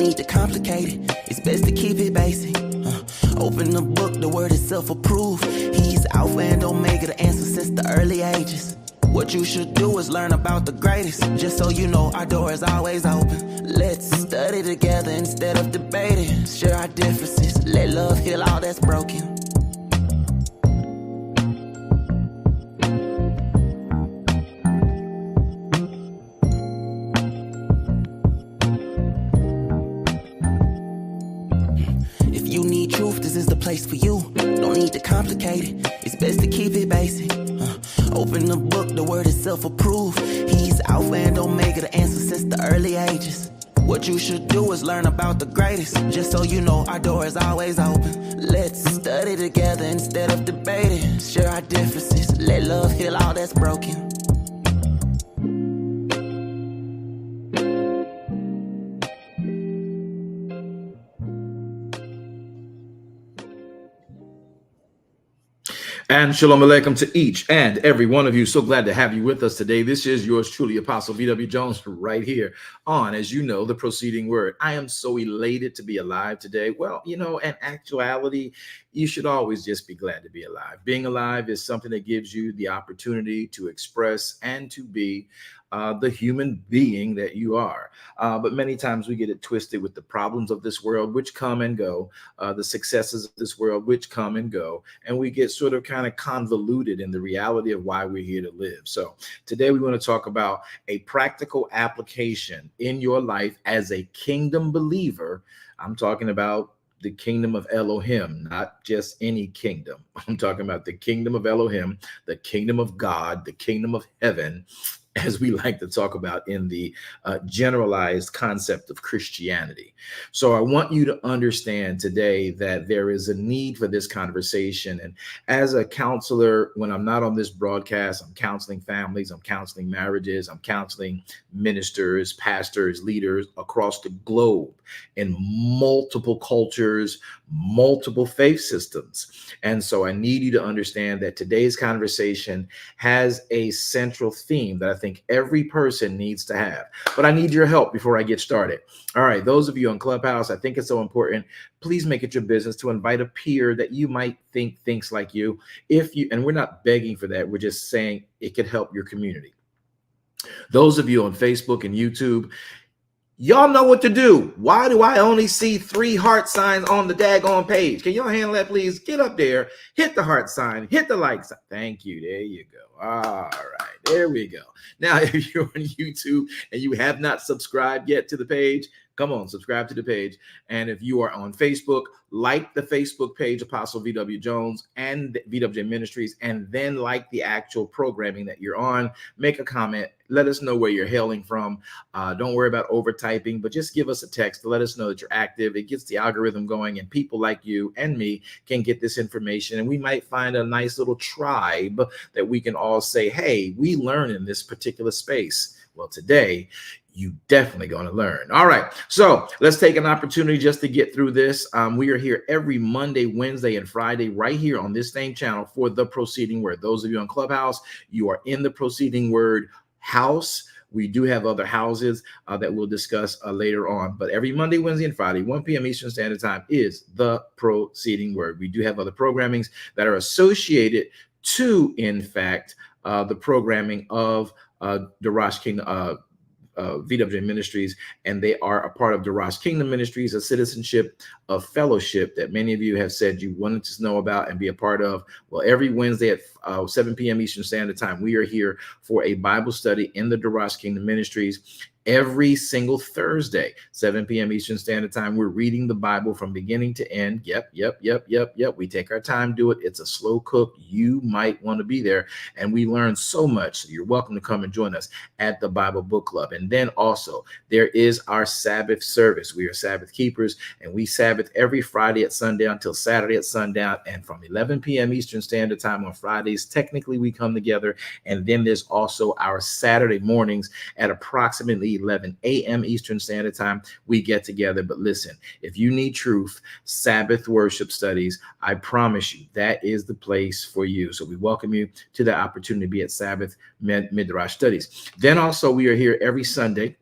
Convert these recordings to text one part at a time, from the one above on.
need to complicate it. It's best to keep it basic. Open the book, the word is self-approved. He's Alpha and Omega, the answer since the early ages. What you should do is learn about the greatest. Just so you know, our door is always open. Let's study together instead of debating. Share our differences, let love heal all that's broken. If you need truth, this is the place for you. Don't need to complicate it. It's best to keep it basic. Open the book, the word is self-approved. He's Alpha and Omega, the answer since the early ages. What you should do is learn about the greatest. Just so you know, our door is always open. Let's study together instead of debating. Share our differences, let love heal all that's broken. And shalom aleichem to each and every one of you. So glad to have you with us today. This is yours truly, Apostle V.W. Jones, right here on, as you know, the proceeding word. I am so elated to be alive today. Well, you know, in actuality, you should always just be glad to be alive. Being alive is something that gives you the opportunity to express and to be the human being that you are. But many times we get it twisted with the problems of this world, which come and go, the successes of this world, which come and go, and we get sort of kind of convoluted in the reality of why we're here to live. So today we want to talk about a practical application in your life as a kingdom believer. I'm talking about the kingdom of Elohim, not just any kingdom. I'm talking about the kingdom of Elohim, the kingdom of God, the kingdom of heaven, as we like to talk about in the generalized concept of Christianity. So I want you to understand today that there is a need for this conversation. And as a counselor, when I'm not on this broadcast, I'm counseling families, I'm counseling marriages, I'm counseling ministers, pastors, leaders across the globe in multiple cultures, multiple faith systems. And so I need you to understand that today's conversation has a central theme that I think every person needs to have. But I need your help before I get started. All right, those of you on Clubhouse, I think it's so important. Please make it your business to invite a peer that you might think thinks like you. And we're not begging for that. We're just saying it could help your community. Those of you on Facebook and YouTube, y'all know what to do. Why do I only see 3 heart signs on the daggone page? Can y'all handle that, please? Get up there, hit the heart sign, hit the like sign. Thank you. There you go. All right, there we go. Now, if you're on YouTube and you have not subscribed yet to the page, come on, subscribe to the page. And if you are on Facebook, like the Facebook page, Apostle V.W. Jones and VW Ministries, and then like the actual programming that you're on. Make a comment. Let us know where you're hailing from. Don't worry about overtyping, but just give us a text to let us know that you're active. It gets the algorithm going, and people like you and me can get this information. And we might find a nice little tribe that we can all say, hey, we learn in this particular space. Well, today, you definitely going to learn. All right. So let's take an opportunity just to get through this. We are here every Monday, Wednesday, and Friday right here on this same channel for the Proceeding Word. Those of you on Clubhouse, you are in the Proceeding Word house. We do have other houses that we'll discuss later on. But every Monday, Wednesday, and Friday, 1 p.m. Eastern Standard Time is the Proceeding Word. We do have other programmings that are associated to, in fact, the programming of Darash Kingdom, VW Ministries, and they are a part of Darash Kingdom Ministries, a citizenship of fellowship that many of you have said you wanted to know about and be a part of. Well, every Wednesday at 7 p.m. Eastern Standard Time, we are here for a Bible study in the Darash Kingdom Ministries. Every single Thursday, 7 p.m. Eastern Standard Time, we're reading the Bible from beginning to end. Yep. We take our time, do it. It's a slow cook. You might want to be there. And we learn so much. So you're welcome to come and join us at the Bible Book Club. And then also, there is our Sabbath service. We are Sabbath keepers, and we Sabbath every Friday at sundown till Saturday at sundown. And from 11 p.m. Eastern Standard Time on Fridays, technically we come together. And then there's also our Saturday mornings at approximately 11 a.m. Eastern Standard Time, we get together. But listen, if you need truth, Sabbath worship studies, I promise you that is the place for you. So we welcome you to the opportunity to be at Sabbath Midrash studies. Then also we are here every Sunday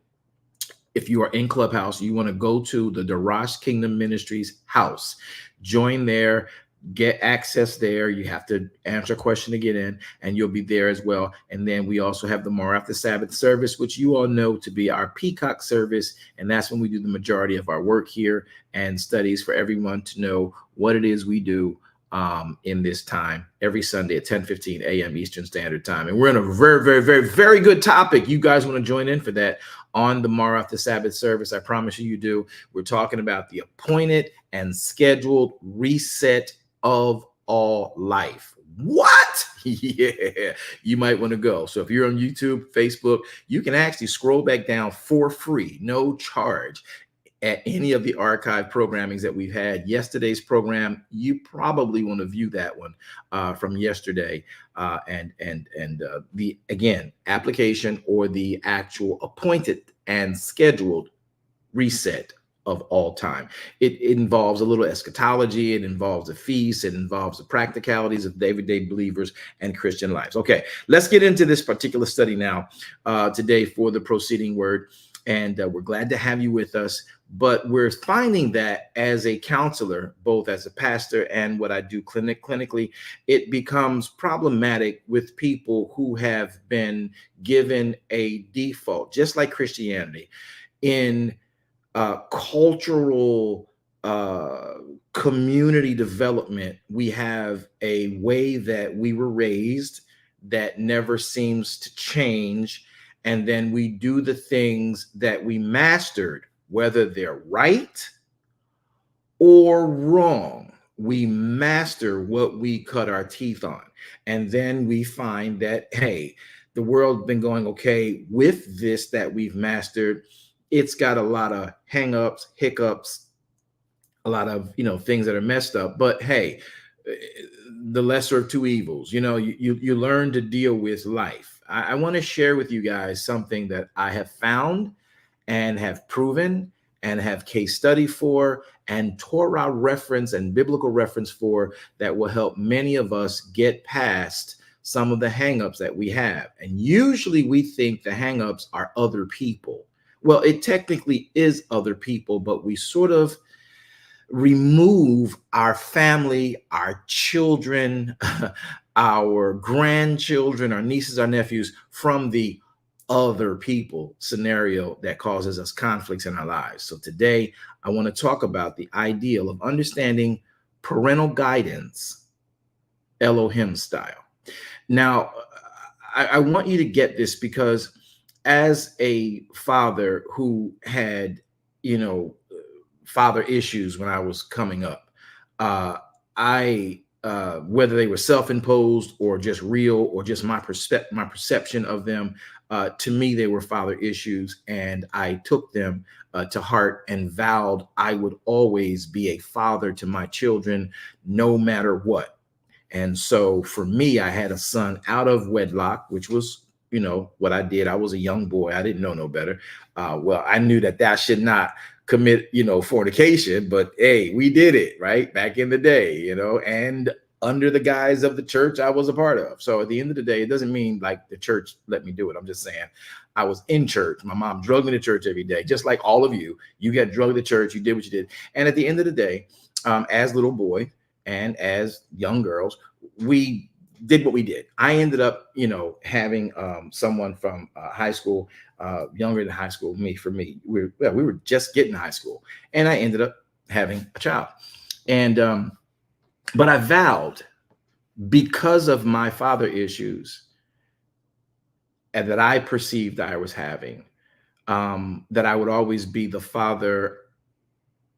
If you are in Clubhouse, you want to go to the Darash Kingdom Ministries house, join there, get access there. You have to answer a question to get in, and you'll be there as well. And then we also have the More After Sabbath service, which you all know to be our Peacock service. And that's when we do the majority of our work here and studies for everyone to know what it is we do in this time every Sunday at 10:15 a.m. Eastern Standard Time. And we're in a very, very, very, very good topic. You guys want to join in for that on the Mar After Sabbath service. I promise you do. We're talking about the appointed and scheduled reset of all life. What? Yeah, you might want to go. So if you're on YouTube, Facebook, you can actually scroll back down for free, no charge, at any of the archive programmings that we've had. Yesterday's program, you probably want to view that one from yesterday, and the, again, application or the actual appointed and scheduled reset of all time. It involves a little eschatology. It involves a feast. It involves the practicalities of everyday believers and Christian lives. Okay, let's get into this particular study now today for the proceeding word. And we're glad to have you with us. But we're finding that as a counselor, both as a pastor and what I do clinically, it becomes problematic with people who have been given a default, just like Christianity, in cultural community development. We have a way that we were raised that never seems to change. And then we do the things that we mastered, whether they're right or wrong. We master what we cut our teeth on. And then we find that, hey, the world's been going okay with this that we've mastered. It's got a lot of hangups, hiccups, a lot of, things that are messed up. But hey, the lesser of two evils, you learn to deal with life. I want to share with you guys something that I have found and have proven and have case study for and Torah reference and biblical reference for that will help many of us get past some of the hangups that we have. And usually we think the hangups are other people. Well, it technically is other people, but we sort of remove our family, our children, our grandchildren, our nieces, our nephews from the other people scenario that causes us conflicts in our lives. So today I want to talk about the ideal of understanding parental guidance, ELOHIM style. Now, I want you to get this because as a father who had, father issues when I was coming up, whether they were self-imposed or just real or just my perception of them, to me, they were father issues, and I took them to heart and vowed I would always be a father to my children, no matter what. And so for me, I had a son out of wedlock, which was, what I did. I was a young boy. I didn't know no better. Well, I knew that I should not commit, fornication, but hey, we did it right back in the day, and under the guise of the church I was a part of. So at the end of the day, it doesn't mean like the church let me do it. I'm just saying I was in church. My mom drugged me to church every day, just like all of you. You got drugged to church. You did what you did. And at the end of the day, as little boy and as young girls, we did what we did. I ended up, having someone from high school, younger than high school. For me, we were just getting to high school, and I ended up having a child. And but I vowed, because of my father issues and that I perceived I was having, that I would always be the father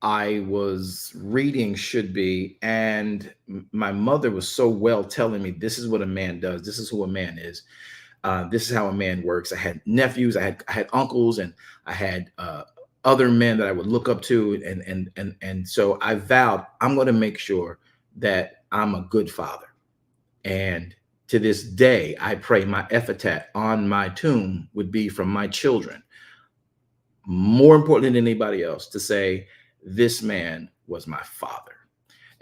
I was reading should be. And my mother was so well telling me, this is what a man does. This is who a man is. This is how a man works. I had nephews, I had uncles, and I had other men that I would look up to. And so I vowed, I'm going to make sure that I'm a good father. And to this day, I pray my epitaph on my tomb would be from my children, more important than anybody else, to say, this man was my father.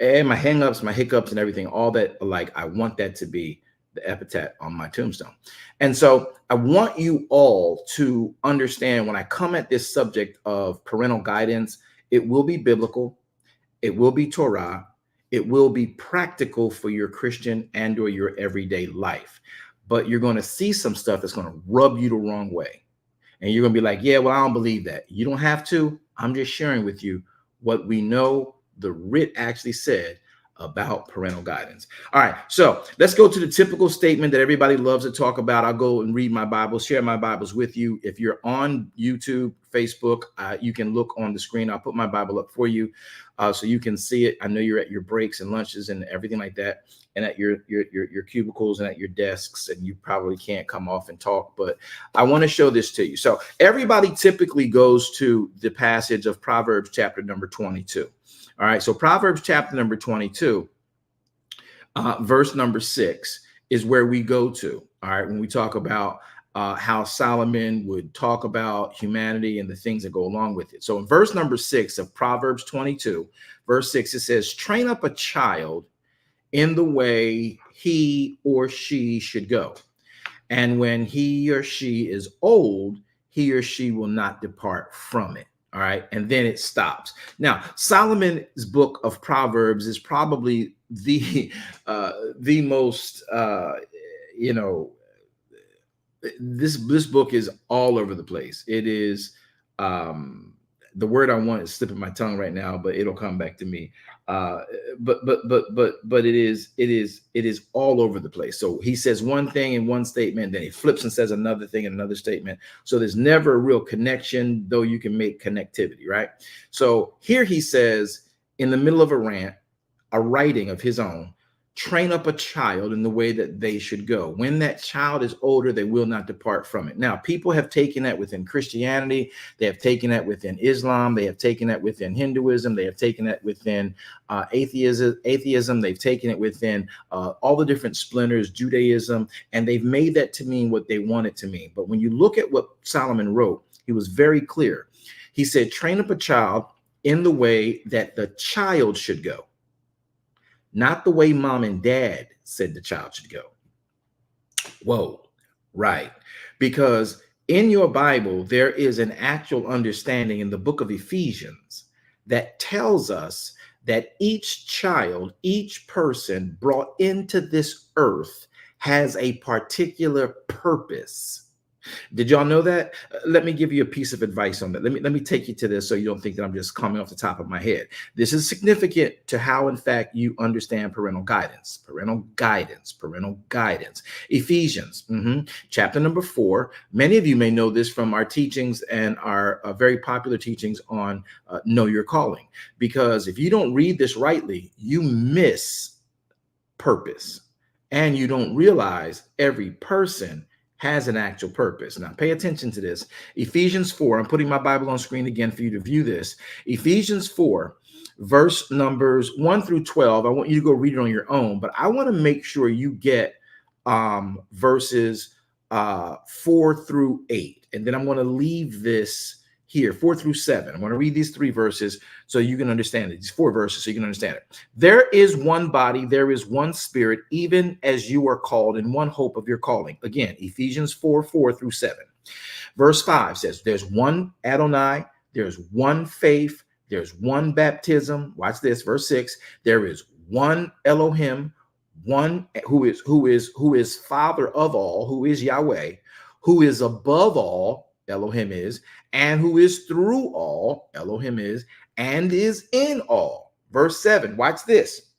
And my hangups, my hiccups, and everything, all that, like, I want that to be the epitaph on my tombstone. And so I want you all to understand when I come at this subject of parental guidance, it will be biblical, it will be Torah, it will be practical for your Christian and or your everyday life. But you're going to see some stuff that's going to rub you the wrong way. And you're going to be like, yeah, well, I don't believe that. You don't have to. I'm just sharing with you what we know the writ actually said about parental guidance. All right, so let's go to the typical statement that everybody loves to talk about. I'll go and read my Bible, share my Bibles with you. If you're on YouTube, Facebook, you can look on the screen. I'll put my Bible up for you so you can see it. I know you're at your breaks and lunches and everything like that, and at your cubicles and at your desks, and you probably can't come off and talk, but I want to show this to you. So everybody typically goes to the passage of Proverbs chapter number 22. All right, so Proverbs chapter number 22, verse number 6 is where we go to. All right, when we talk about how Solomon would talk about humanity and the things that go along with it. So in verse number 6 of Proverbs 22, verse 6, it says, train up a child in the way he or she should go. And when he or she is old, he or she will not depart from it. All right. And then it stops. Now, Solomon's book of Proverbs is probably the most, this book is all over the place. It is, the word I want is slipping my tongue right now, but it'll come back to me. But it is all over the place. So he says one thing in one statement, then he flips and says another thing in another statement. So there's never a real connection, though you can make connectivity, right? So here he says, in the middle of a rant, a writing of his own, train up a child in the way that they should go. When that child is older, they will not depart from it. Now, people have taken that within Christianity. They have taken that within Islam. They have taken that within Hinduism. They have taken that within atheism. They've taken it within all the different splinters, Judaism, and they've made that to mean what they want it to mean. But when you look at what Solomon wrote, he was very clear. He said, train up a child in the way that the child should go. Not the way mom and dad said the child should go. Whoa, right. Because in your Bible, there is an actual understanding in the book of Ephesians that tells us that each child, each person brought into this earth has a particular purpose. Did y'all know that? Let me give you a piece of advice on that. Let me take you to this so you don't think that I'm just coming off the top of my head. This is significant to how, in fact, you understand parental guidance. Parental guidance. Parental guidance. Ephesians, chapter number 4. Many of you may know this from our teachings and our very popular teachings on Know Your Calling. Because if you don't read this rightly, you miss purpose. And you don't realize every person has an actual purpose. Now, pay attention to this. Ephesians 4, I'm putting my Bible on screen again for you to view this. Ephesians 4, verse numbers 1 through 12. I want you to go read it on your own, but I want to make sure you get verses 4 through 8. And then I'm going to leave this here, 4 through 7. I'm going to read these 3 verses so you can understand it. These 4 verses so you can understand it. There is one body, there is one spirit, even as you are called in one hope of your calling. Again, Ephesians 4, 4 through 7. Verse 5 says, there's one Adonai, there's one faith, there's one baptism. Watch this, verse 6. There is one Elohim, one who is Father of all, who is Yahweh, who is above all, Elohim is, and who is through all, Elohim is, and is in all. Verse 7, watch this.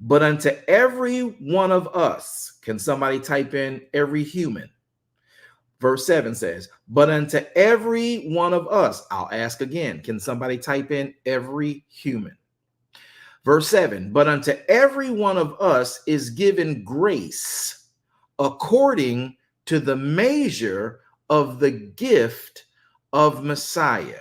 But unto every one of us, can somebody type in every human? Verse 7 says, but unto every one of us, I'll ask again, can somebody type in every human? Verse 7, but unto every one of us is given grace according to the measure of the gift of Messiah.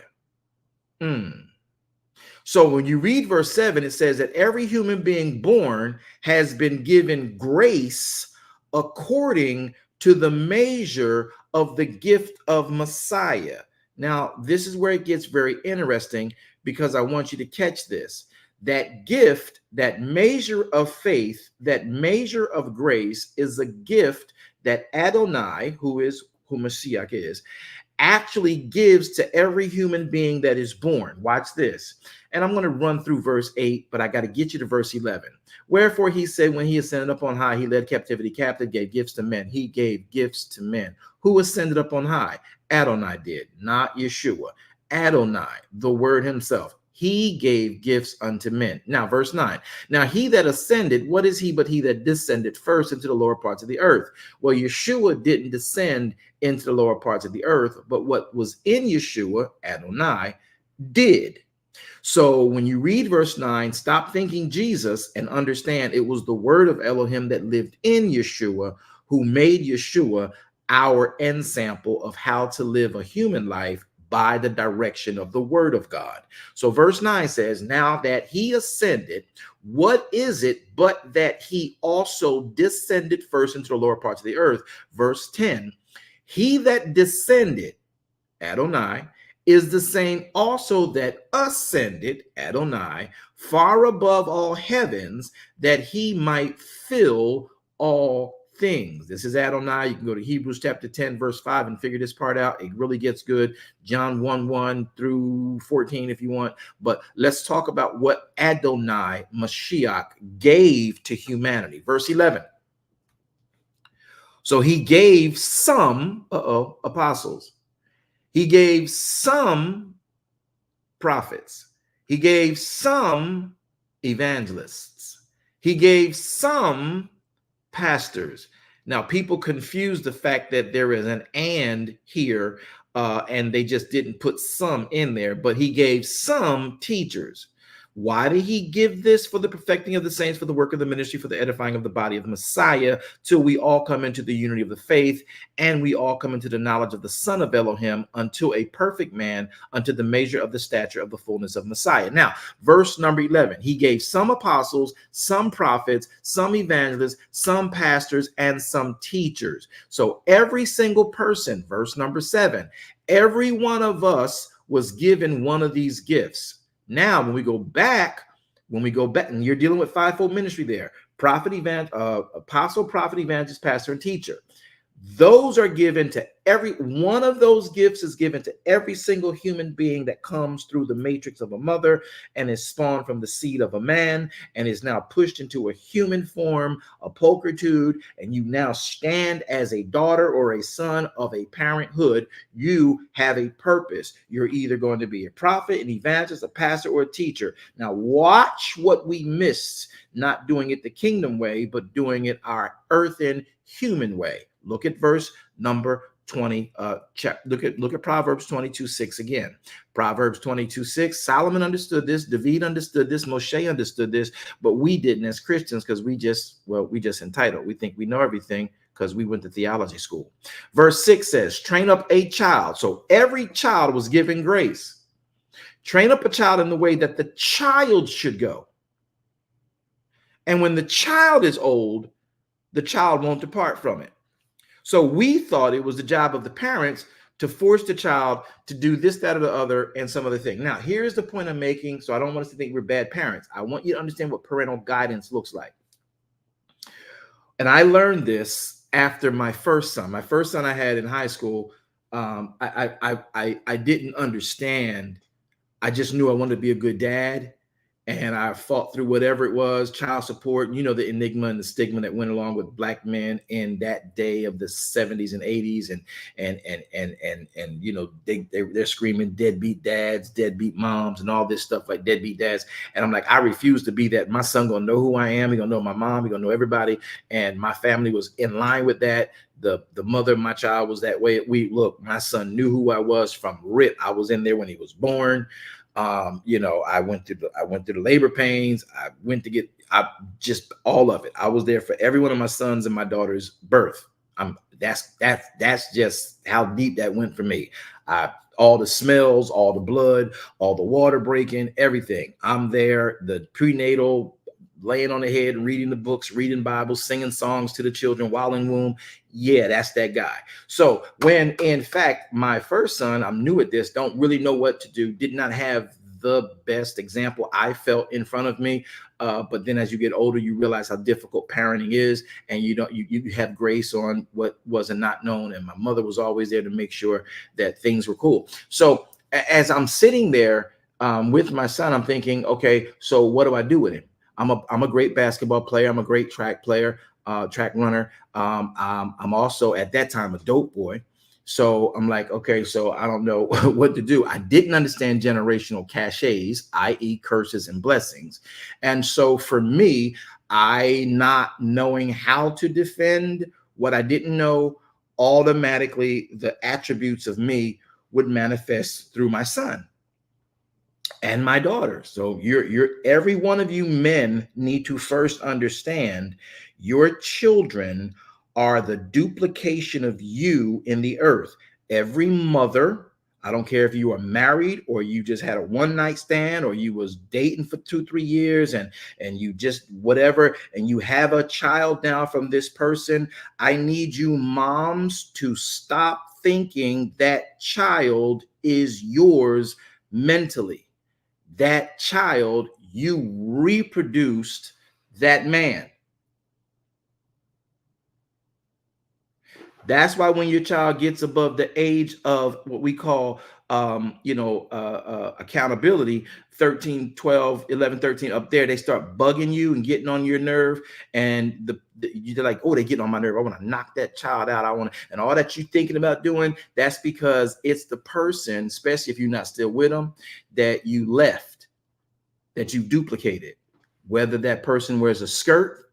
So when you read verse 7, it says that every human being born has been given grace according to the measure of the gift of Messiah. Now, this is where it gets very interesting, because I want you to catch this. that gift, that measure of faith, that measure of grace is a gift that Adonai, who Mashiach is, actually gives to every human being that is born. Watch this. And I'm going to run through verse 8, but I got to get you to verse 11. Wherefore he said, when he ascended up on high, he led captivity captive, gave gifts to men. He gave gifts to men. Who ascended up on high? Adonai did, not Yeshua. Adonai, the word himself. He gave gifts unto men. Now, verse 9. Now, he that ascended, what is he but he that descended first into the lower parts of the earth? Well, Yeshua didn't descend into the lower parts of the earth, but what was in Yeshua, Adonai, did. So when you read verse 9, stop thinking Jesus and understand it was the word of Elohim that lived in Yeshua, who made Yeshua our ensample of how to live a human life by the direction of the word of God. So verse 9 says, now that he ascended, what is it but that he also descended first into the lower parts of the earth? Verse 10, he that descended, Adonai, is the same also that ascended, Adonai, far above all heavens, that he might fill all things. This is Adonai. You can go to Hebrews chapter 10, verse 5 and figure this part out. It really gets good. John 1 through 14 if you want. But let's talk about what Adonai, Mashiach, gave to humanity. Verse 11. So he gave some apostles. He gave some prophets. He gave some evangelists. He gave some pastors. Now, people confuse the fact that there is an and here, and they just didn't put some in there, but he gave some teachers. Why did he give this? For the perfecting of the saints, for the work of the ministry, for the edifying of the body of the Messiah, till we all come into the unity of the faith, and we all come into the knowledge of the Son of Elohim, unto a perfect man, unto the measure of the stature of the fullness of Messiah. Now, verse number 11, he gave some apostles, some prophets, some evangelists, some pastors, and some teachers. So every single person, verse number 7, every one of us was given one of these gifts. Now, when we go back, and you're dealing with fivefold ministry there, prophet, apostle, prophet, evangelist, pastor, and teacher. Those are given to every one of those gifts is given to every single human being that comes through the matrix of a mother and is spawned from the seed of a man and is now pushed into a human form, a pulchritude, and you now stand as a daughter or a son of a parenthood. You have a purpose. You're either going to be a prophet, an evangelist, a pastor, or a teacher. Now watch what we missed, not doing it the kingdom way, but doing it our earthen human way. Look at verse number 20. Look at Proverbs 22:6 again. Proverbs 22:6. Solomon understood this. David understood this. Moshe understood this, but we didn't as Christians because we just entitled. We think we know everything because we went to theology school. Verse 6 says, train up a child. So every child was given grace. Train up a child in the way that the child should go. And when the child is old, the child won't depart from it. So we thought it was the job of the parents to force the child to do this, that, or the other, and some other thing. Now, here's the point I'm making. So I don't want us to think we're bad parents. I want you to understand what parental guidance looks like. And I learned this after my first son. My first son I had in high school. I didn't understand. I just knew I wanted to be a good dad. And I fought through whatever it was, child support, you know, the enigma and the stigma that went along with black men in that day of the 70s and 80s. And you know, they're screaming deadbeat dads, deadbeat moms, and all this stuff like deadbeat dads. And I'm like, I refuse to be that. My son gonna know who I am. He gonna know my mom. He gonna know everybody. And my family was in line with that. The mother of my child was that way. My son knew who I was from RIP. I was in there when he was born. You know, I went through the labor pains. I just all of it. I was there for every one of my sons and my daughter's birth. That's just how deep that went for me. All the smells, all the blood, all the water breaking, everything. I'm there. The prenatal, laying on the head, reading the books, reading Bibles, singing songs to the children while in womb. Yeah, that's that guy. So when, in fact, my first son, I'm new at this, don't really know what to do, did not have the best example I felt in front of me. But then as you get older, you realize how difficult parenting is, and you have grace on what was and not known. And my mother was always there to make sure that things were cool. So as I'm sitting there with my son, I'm thinking, okay, so what do I do with him? I'm a great basketball player. I'm a great track player, track runner. I'm also at that time a dope boy. So I'm like, okay, so I don't know what to do. I didn't understand generational cachets, i.e. curses and blessings. And so for me, I not knowing how to defend what I didn't know, automatically the attributes of me would manifest through my son and my daughter. So you're every one of you men need to first understand your children are the duplication of you in the earth. Every mother, I don't care if you are married or you just had a one night stand or you was dating for 2-3 years and you just whatever, and you have a child now from this person. I need you moms to stop thinking that child is yours mentally. That child, you reproduced that man. That's why when your child gets above the age of what we call, accountability, 13, 12, 11, 13, up there, they start bugging you and getting on your nerve. And you're like, oh, they get on my nerve. I want to knock that child out. I want to, and all that you're thinking about doing, that's because it's the person, especially if you're not still with them, that you left, that you duplicated. Whether that person wears a skirt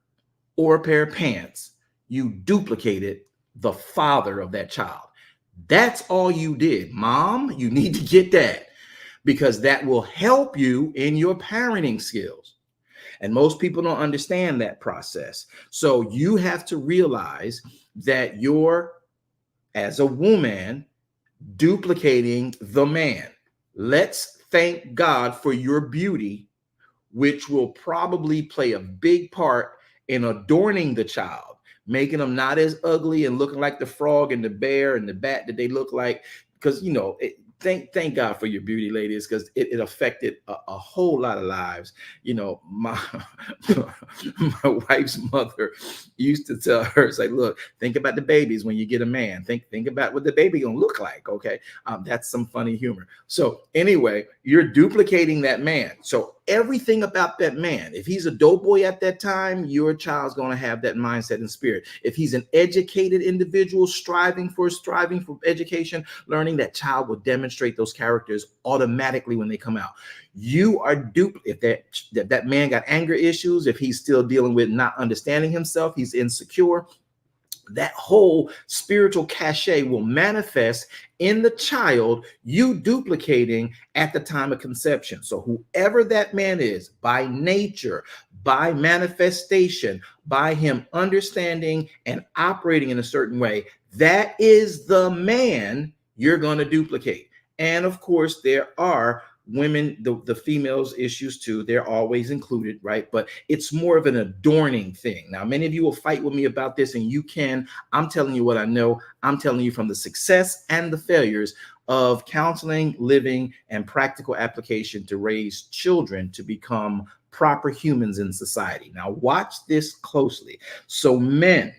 or a pair of pants, you duplicated the father of that child. That's all you did. Mom, you need to get that, because that will help you in your parenting skills. And most people don't understand that process. So you have to realize that you're, as a woman, duplicating the man. Let's thank God for your beauty, which will probably play a big part in adorning the child, making them not as ugly and looking like the frog and the bear and the bat that they look like. Because, thank God for your beauty, ladies, because it affected a whole lot of lives. My wife's mother used to tell her, it's like, look, think about the babies when you get a man. Think about what the baby gonna look like. Okay, that's some funny humor. So anyway, you're duplicating that man. So everything about that man, if he's a dope boy at that time, your child's gonna have that mindset and spirit. If he's an educated individual striving for education, learning, that child will demonstrate those characters automatically when they come out. You are if that man got anger issues, if he's still dealing with not understanding himself, he's insecure, that whole spiritual cachet will manifest in the child you duplicating at the time of conception. So whoever that man is, by nature, by manifestation, by him understanding and operating in a certain way, that is the man you're going to duplicate. And of course, there are women, the females issues too, they're always included, right? But it's more of an adorning thing. Now, many of you will fight with me about this, and you can. I'm telling you what I know. I'm telling you from the success and the failures of counseling, living, and practical application to raise children to become proper humans in society. Now, watch this closely. So men,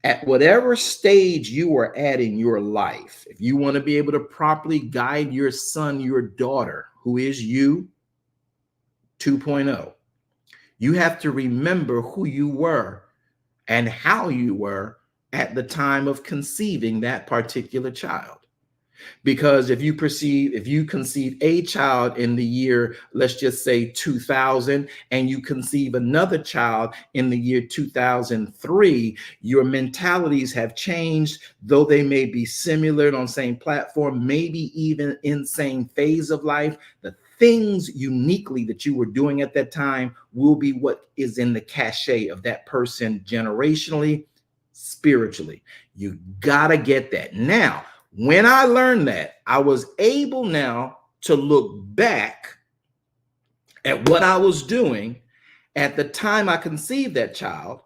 at whatever stage you are at in your life, if you want to be able to properly guide your son, your daughter, who is you 2.0, you have to remember who you were and how you were at the time of conceiving that particular child. Because if you conceive a child in the year, let's just say 2000, and you conceive another child in the year 2003, your mentalities have changed, though they may be similar on the same platform, maybe even in same phase of life. The things uniquely that you were doing at that time will be what is in the cachet of that person generationally, spiritually. You gotta get that. Now, when I learned that, I was able now to look back at what I was doing at the time I conceived that child,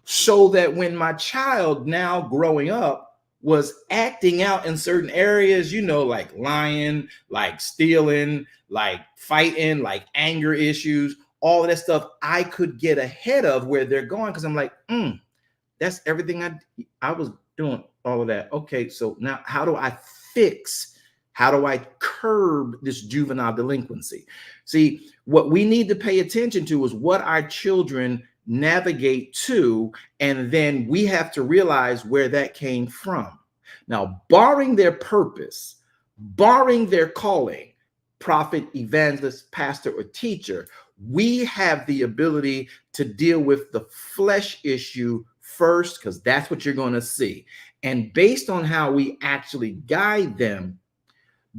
so that when my child now growing up was acting out in certain areas, like lying, like stealing, like fighting, like anger issues, all of that stuff, I could get ahead of where they're going because I'm like, that's everything I was doing, all of that. Okay, so now how do I curb this juvenile delinquency? See, what we need to pay attention to is what our children navigate to, and then we have to realize where that came from. Now, barring their purpose, barring their calling, prophet, evangelist, pastor, or teacher, we have the ability to deal with the flesh issue first, because that's what you're going to see. And based on how we actually guide them,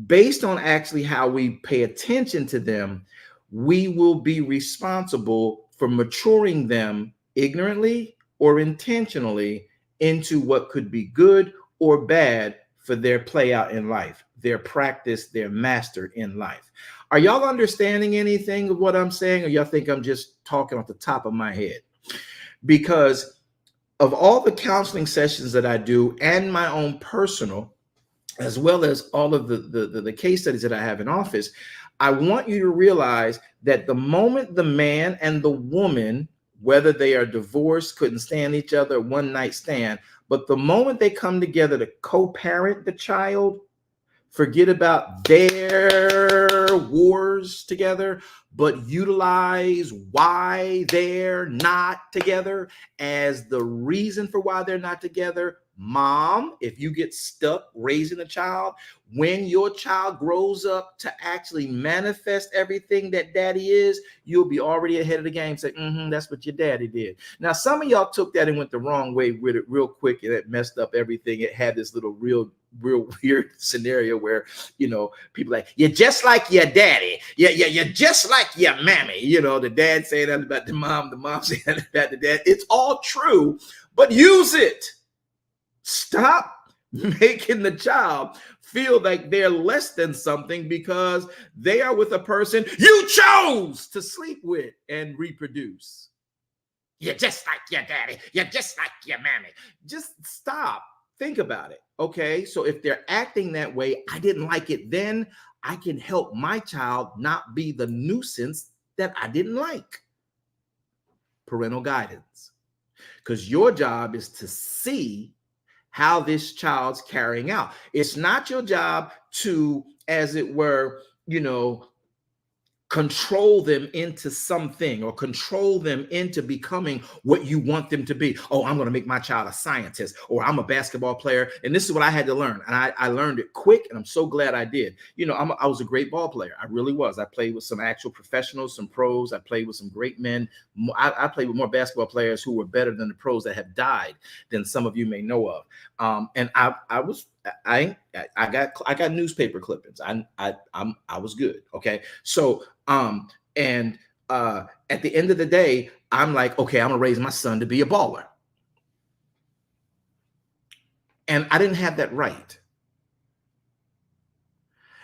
based on actually how we pay attention to them, we will be responsible for maturing them ignorantly or intentionally into what could be good or bad for their play out in life, their practice, their master in life. Are y'all understanding anything of what I'm saying, or y'all think I'm just talking off the top of my head? Because of all the counseling sessions that I do and my own personal, as well as all of the case studies that I have in office, I want you to realize that the moment the man and the woman, whether they are divorced, couldn't stand each other, one night stand, but the moment they come together to co-parent the child, forget about their wars together, but utilize why they're not together as the reason for why they're not together. Mom, if you get stuck raising a child, when your child grows up to actually manifest everything that daddy is, you'll be already ahead of the game. Say, that's what your daddy did. Now, some of y'all took that and went the wrong way with it real quick, and it messed up everything. It had this little real weird scenario where, people like, you're just like your daddy. You're just like your mammy. The dad saying that about the mom saying that about the dad. It's all true, but use it. Stop making the child feel like they're less than something because they are with a person you chose to sleep with and reproduce. You're just like your daddy. You're just like your mammy. Just stop. Think about it. Okay. So if they're acting that way, I didn't like it then. I can help my child not be the nuisance that I didn't like. Parental guidance. Because your job is to see how this child's carrying out. It's not your job to, as it were, control them into something or control them into becoming what you want them to be. Oh, I'm going to make my child a scientist, or I'm a basketball player. And this is what I had to learn. And I learned it quick, and I'm so glad I did. I was a great ball player. I really was. I played with some actual professionals, some pros. I played with some great men. I played with more basketball players who were better than the pros that have died than some of you may know of. And I got newspaper clippings. I was good. Okay. So, at the end of the day, I'm like, okay, I'm gonna raise my son to be a baller. And I didn't have that right.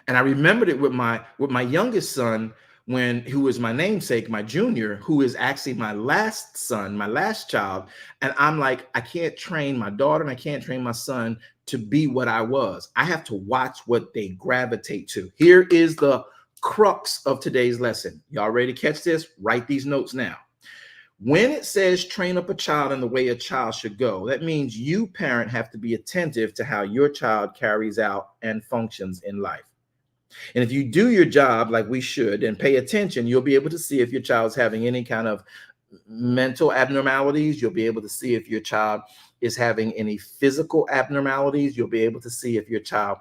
And I remembered it with my youngest son, who was my namesake, my junior, who is actually my last son, my last child. And I'm like, I can't train my daughter and I can't train my son to be what I was. I have to watch what they gravitate to. Here is the crux of today's lesson. Y'all ready to catch this? Write these notes now. When it says train up a child in the way a child should go, that means you, parent, have to be attentive to how your child carries out and functions in life. And if you do your job like we should and pay attention, you'll be able to see if your child's having any kind of mental abnormalities. You'll be able to see if your child is having any physical abnormalities. You'll be able to see if your child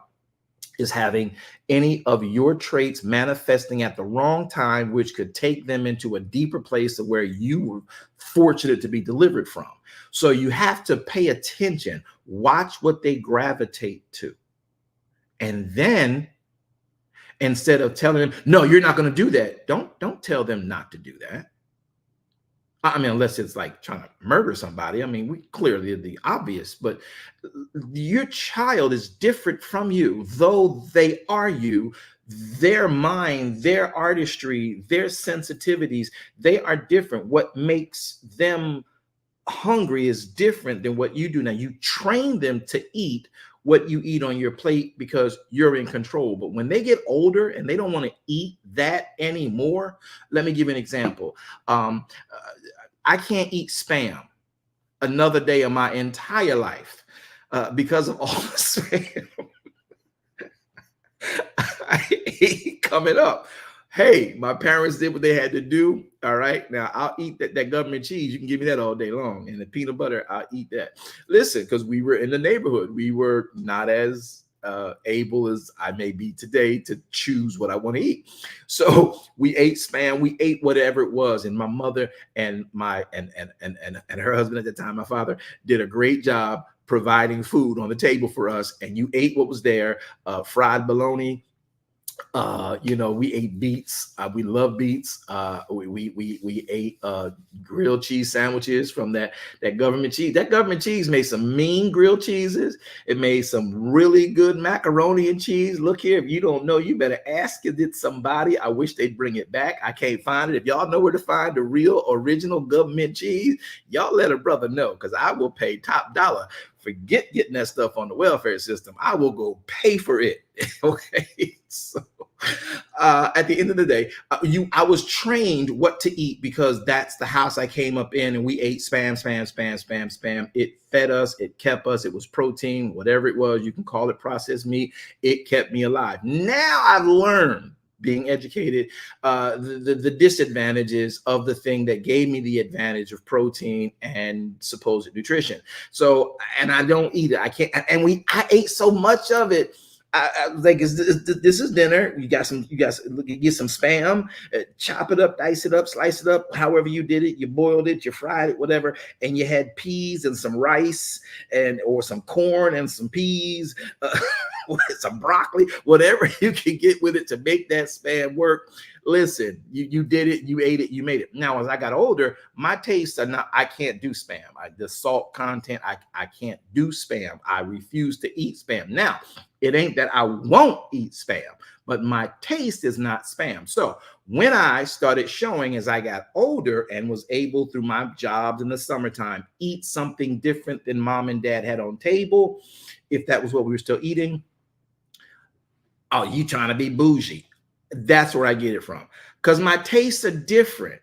is having any of your traits manifesting at the wrong time, which could take them into a deeper place of where you were fortunate to be delivered from. So you have to pay attention, watch what they gravitate to. And then instead of telling them, no, you're not going to do that, don't tell them not to do that. I mean, unless it's like trying to murder somebody. I mean, we clearly the obvious, but your child is different from you, though they are you. Their mind, their artistry, their sensitivities, they are different. What makes them hungry is different than what you do now. You train them to eat what you eat on your plate because you're in control. But when they get older and they don't want to eat that anymore, let me give you an example. I can't eat Spam another day of my entire life because of all the Spam I ate coming up. Hey, my parents did what they had to do. All right. Now I'll eat that government cheese. You can give me that all day long. And the peanut butter, I'll eat that. Listen, because we were in the neighborhood. We were not as able as I may be today to choose what I want to eat. So we ate Spam, we ate whatever it was. And my mother and her husband at the time, my father, did a great job providing food on the table for us. And you ate what was there, fried bologna. We ate beets. We love beets. We ate grilled cheese sandwiches from that government cheese. That government cheese made some mean grilled cheeses. It made some really good macaroni and cheese. Look here, if you don't know, you better ask it somebody. I wish they'd bring it back. I can't find it. If y'all know where to find the real original government cheese, y'all let a brother know, because I will pay top dollar. Forget getting that stuff on the welfare system. I will go pay for it. Okay. So at the end of the day, I was trained what to eat because that's the house I came up in, and we ate spam. It fed us. It kept us. It was protein, whatever it was. You can call it processed meat. It kept me alive. Now I've learned, being educated, the disadvantages of the thing that gave me the advantage of protein and supposed nutrition. So, and I don't eat it. I can't. And I ate so much of it. I was like, this is dinner. You get some Spam, chop it up, dice it up, slice it up, however you did it. You boiled it, you fried it, whatever. And you had peas and some rice or some corn and some peas, some broccoli, whatever you can get with it to make that Spam work. Listen, you did it, you ate it, you made it. Now, as I got older, my tastes are not, I can't do Spam. The salt content, I can't do Spam. I refuse to eat Spam. Now, it ain't that I won't eat Spam, but my taste is not Spam. So when I started showing as I got older and was able, through my jobs in the summertime, eat something different than mom and dad had on table, if that was what we were still eating, oh, you trying to be bougie. That's where I get it from, because my tastes are different,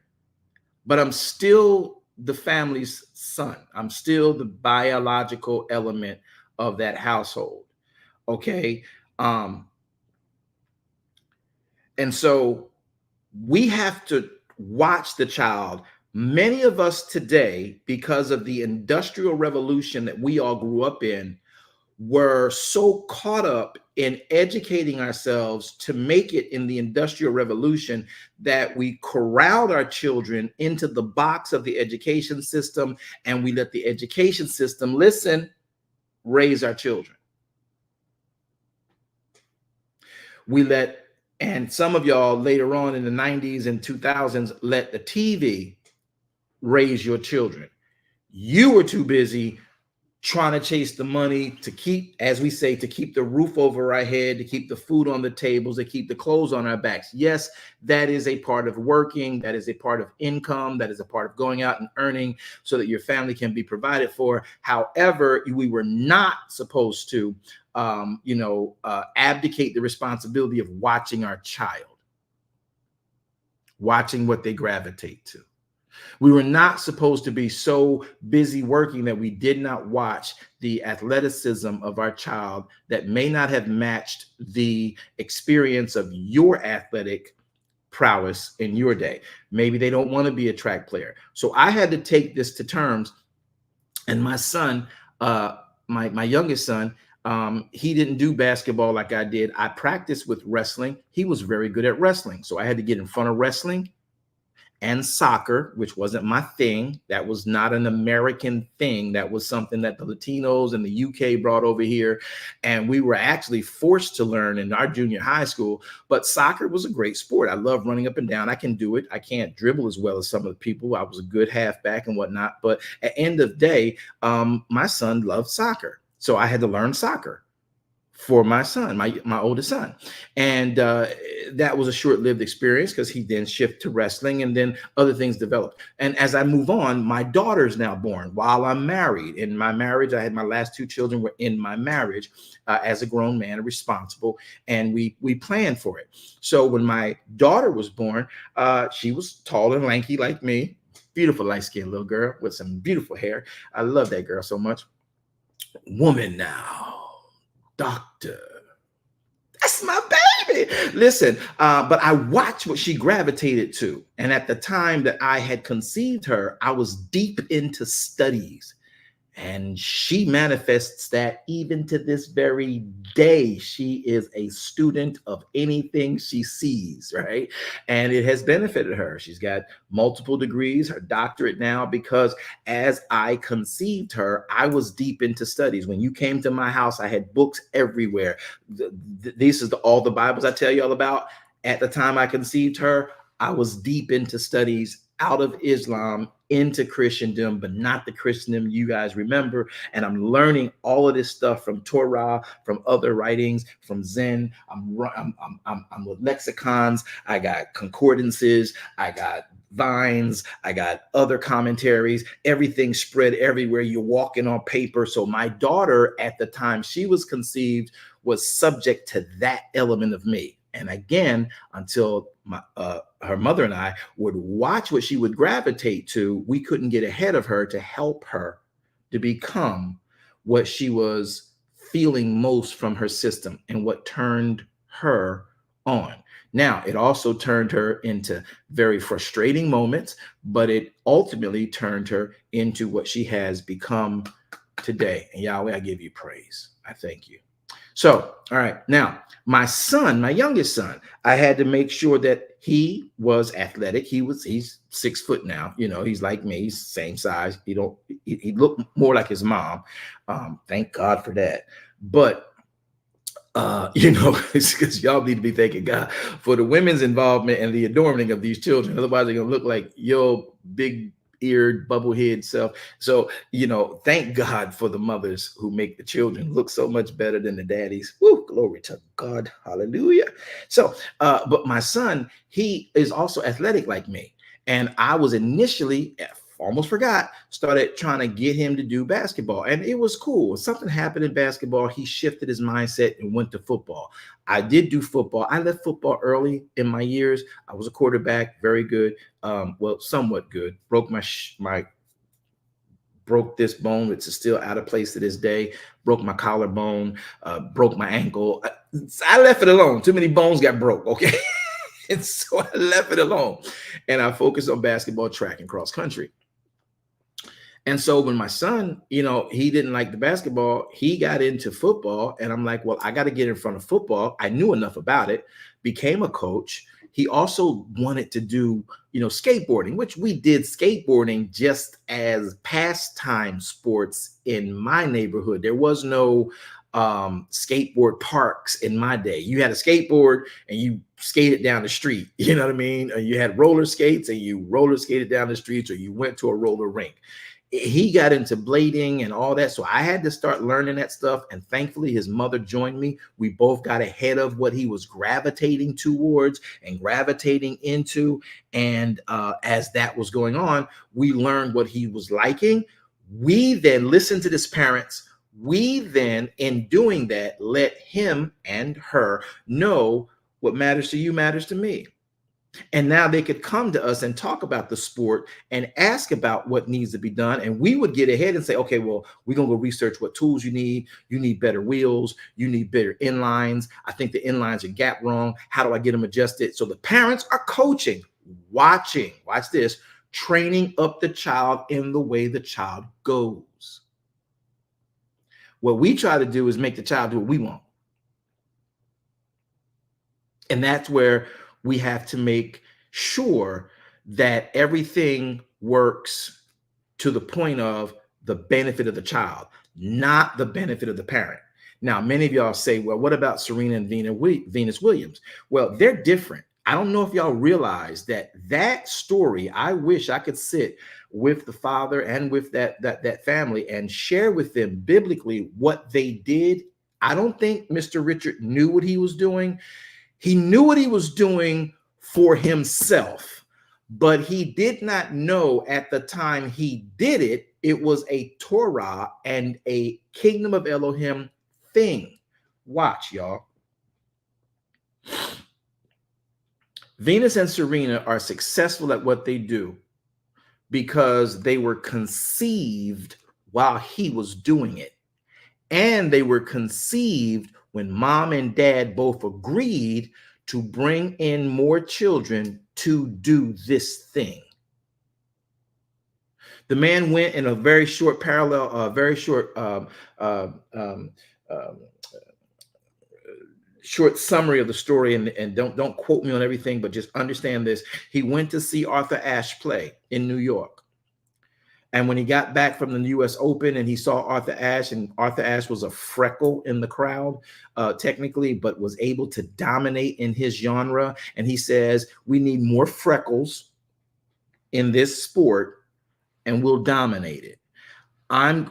but I'm still the family's son. I'm still the biological element of that household. Okay. And so we have to watch the child. Many of us today, because of the industrial revolution that we all grew up in, were so caught up in educating ourselves to make it in the industrial revolution that we corralled our children into the box of the education system, and we let the education system, listen, raise our children. And some of y'all later on in the 90s and 2000s let the TV raise your children. You were too busy trying to chase the money to keep, as we say, to keep the roof over our head, to keep the food on the tables, to keep the clothes on our backs. Yes, that is a part of working. That is a part of income. That is a part of going out and earning so that your family can be provided for. However, we were not supposed to, abdicate the responsibility of watching our child, watching what they gravitate to. We were not supposed to be so busy working that we did not watch the athleticism of our child that may not have matched the experience of your athletic prowess in your day. Maybe they don't want to be a track player. So I had to take this to terms. And my son, my youngest son, he didn't do basketball like I did. I practiced with wrestling. He was very good at wrestling. So I had to get in front of wrestling and soccer, which wasn't my thing. That was not an American thing. That was something that the Latinos and the UK brought over here. And we were actually forced to learn in our junior high school. But soccer was a great sport. I love running up and down. I can do it. I can't dribble as well as some of the people. I was a good halfback and whatnot. But at the end of the day, my son loved soccer. So I had to learn soccer for my son, my oldest son. And that was a short-lived experience because he then shifted to wrestling and then other things developed. And as I move on, my daughter's now born while I'm married. In my marriage, I had my last two children were in my marriage as a grown man and responsible, and we planned for it. So when my daughter was born, she was tall and lanky like me, beautiful light-skinned little girl with some beautiful hair. I love that girl so much. Woman now. Doctor. That's my baby. Listen, but I watched what she gravitated to. And at the time that I had conceived her, I was deep into studies. And she manifests that even to this very day. She is a student of anything she sees, right? And it has benefited her. She's got multiple degrees, her doctorate now, because as I conceived her, I was deep into studies. When you came to my house, I had books everywhere. This is all the Bibles I tell you all about. At the time I conceived her, I was deep into studies out of Islam into Christendom, but not the Christendom you guys remember. And I'm learning all of this stuff from Torah, from other writings, from Zen. I'm with lexicons. I got concordances. I got vines. I got other commentaries. Everything spread everywhere. You're walking on paper. So my daughter, at the time she was conceived, was subject to that element of me. And again, until her mother and I would watch what she would gravitate to, we couldn't get ahead of her to help her to become what she was feeling most from her system and what turned her on. Now, it also turned her into very frustrating moments, but it ultimately turned her into what she has become today. And Yahweh, I give you praise. I thank you. So, all right, now my son, my youngest son, I had to make sure that he was athletic. He's 6 foot now. You know, he's like me. He's same size. He looked more like his mom. Thank God for that. But because y'all need to be thanking God for the women's involvement and the adorning of these children. Otherwise, they're gonna look like your big eared bubblehead self. So, thank God for the mothers who make the children look so much better than the daddies. Woo, glory to God. Hallelujah. So, but my son, he is also athletic like me. And I was initially, almost forgot, started trying to get him to do basketball. And it was cool. Something happened in basketball. He shifted his mindset and went to football. I did do football. I left football early in my years. I was a quarterback, very good. Somewhat good. Broke broke this bone. It's still out of place to this day. Broke my collarbone, broke my ankle. I left it alone. Too many bones got broke, okay? And so I left it alone. And I focused on basketball, track, and cross country. And so when my son, he didn't like the basketball, he got into football. And I'm like, well, I got to get in front of football. I knew enough about it, became a coach. He also wanted to do, skateboarding, which we did skateboarding just as pastime sports in my neighborhood. There was no skateboard parks in my day. You had a skateboard and you skated down the street. You know what I mean? You had roller skates and you roller skated down the streets, or you went to a roller rink. He got into blading and all that. So I had to start learning that stuff. And thankfully, his mother joined me. We both got ahead of what he was gravitating towards and gravitating into. And as that was going on, we learned what he was liking. We then listened to his parents. We then, in doing that, let him and her know what matters to you matters to me. And now they could come to us and talk about the sport and ask about what needs to be done. And we would get ahead and say, okay, well, we're going to go research what tools you need. You need better wheels. You need better inlines. I think the inlines are gap wrong. How do I get them adjusted? So the parents are coaching, watching, watch this, training up the child in the way the child goes. What we try to do is make the child do what we want. And that's where we have to make sure that everything works to the point of the benefit of the child, not the benefit of the parent. Now, many of y'all say, well, what about Serena and Venus Williams? Well, they're different. I don't know if y'all realize that story, I wish I could sit with the father and with that family and share with them biblically what they did. I don't think Mr. Richard knew what he was doing. He knew what he was doing for himself, but he did not know at the time he did it, it was a Torah and a kingdom of Elohim thing. Watch, y'all. Venus and Serena are successful at what they do because they were conceived while he was doing it. And they were conceived when mom and dad both agreed to bring in more children to do this thing. The man went in a very short short summary of the story, and don't quote me on everything, but just understand this. He went to see Arthur Ashe play in New York. And when he got back from the US Open and he saw Arthur Ashe, and Arthur Ashe was a freckle in the crowd, technically, but was able to dominate in his genre. And he says, we need more freckles in this sport and we'll dominate it.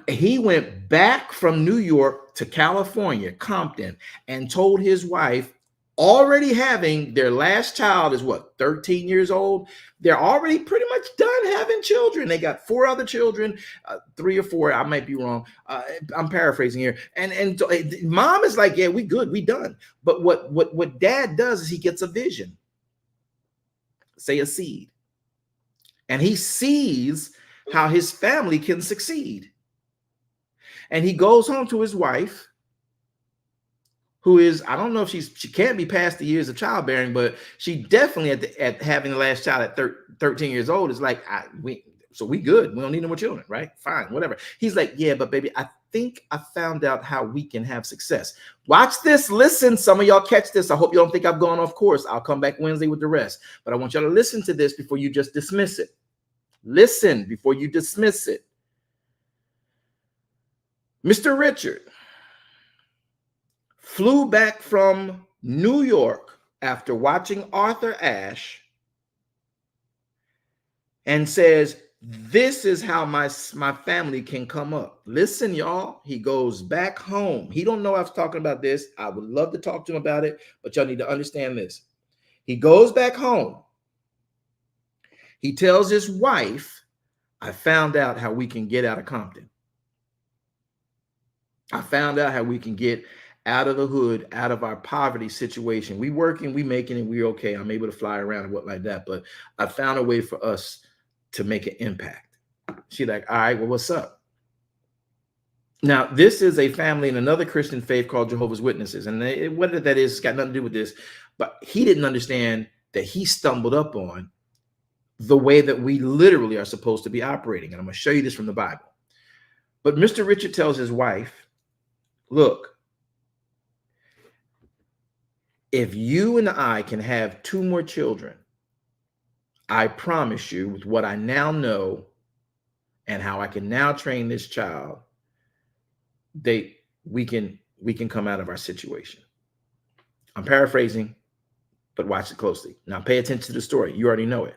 He went back from New York to California, Compton, and told his wife, already having their last child is what, 13 years old. They're already pretty much done having children. They got 4 other children, 3 or 4. I might be wrong. I'm paraphrasing here. And mom is like, yeah, we good, we done. But what dad does is he gets a vision, say a seed, and he sees how his family can succeed. And he goes home to his wife, who is, I don't know if she can't be past the years of childbearing, but she definitely at having the last child at 13 years old is like, we good. We don't need no more children, right? Fine, whatever. He's like, yeah, but baby, I think I found out how we can have success. Watch this. Listen, some of y'all catch this. I hope you don't think I've gone off course. I'll come back Wednesday with the rest. But I want y'all to listen to this before you just dismiss it. Listen before you dismiss it. Mr. Richard flew back from New York after watching Arthur Ashe and says, this is how my family can come up. Listen, y'all, he goes back home. He don't know I was talking about this. I would love to talk to him about it, but y'all need to understand this. He goes back home. He tells his wife, I found out how we can get out of Compton. I found out how we can get out of the hood, out of our poverty situation. We working, we making it, we're okay. I'm able to fly around and what like that. But I found a way for us to make an impact. She's like, all right, well, what's up? Now, this is a family in another Christian faith called Jehovah's Witnesses. And whether that is, it's got nothing to do with this. But he didn't understand that he stumbled up on the way that we literally are supposed to be operating. And I'm going to show you this from the Bible. But Mr. Richard tells his wife, look, if you and I can have 2 more children, I promise you, with what I now know and how I can now train this child, we can come out of our situation. I'm paraphrasing, but watch it closely. Now pay attention to the story. You already know it.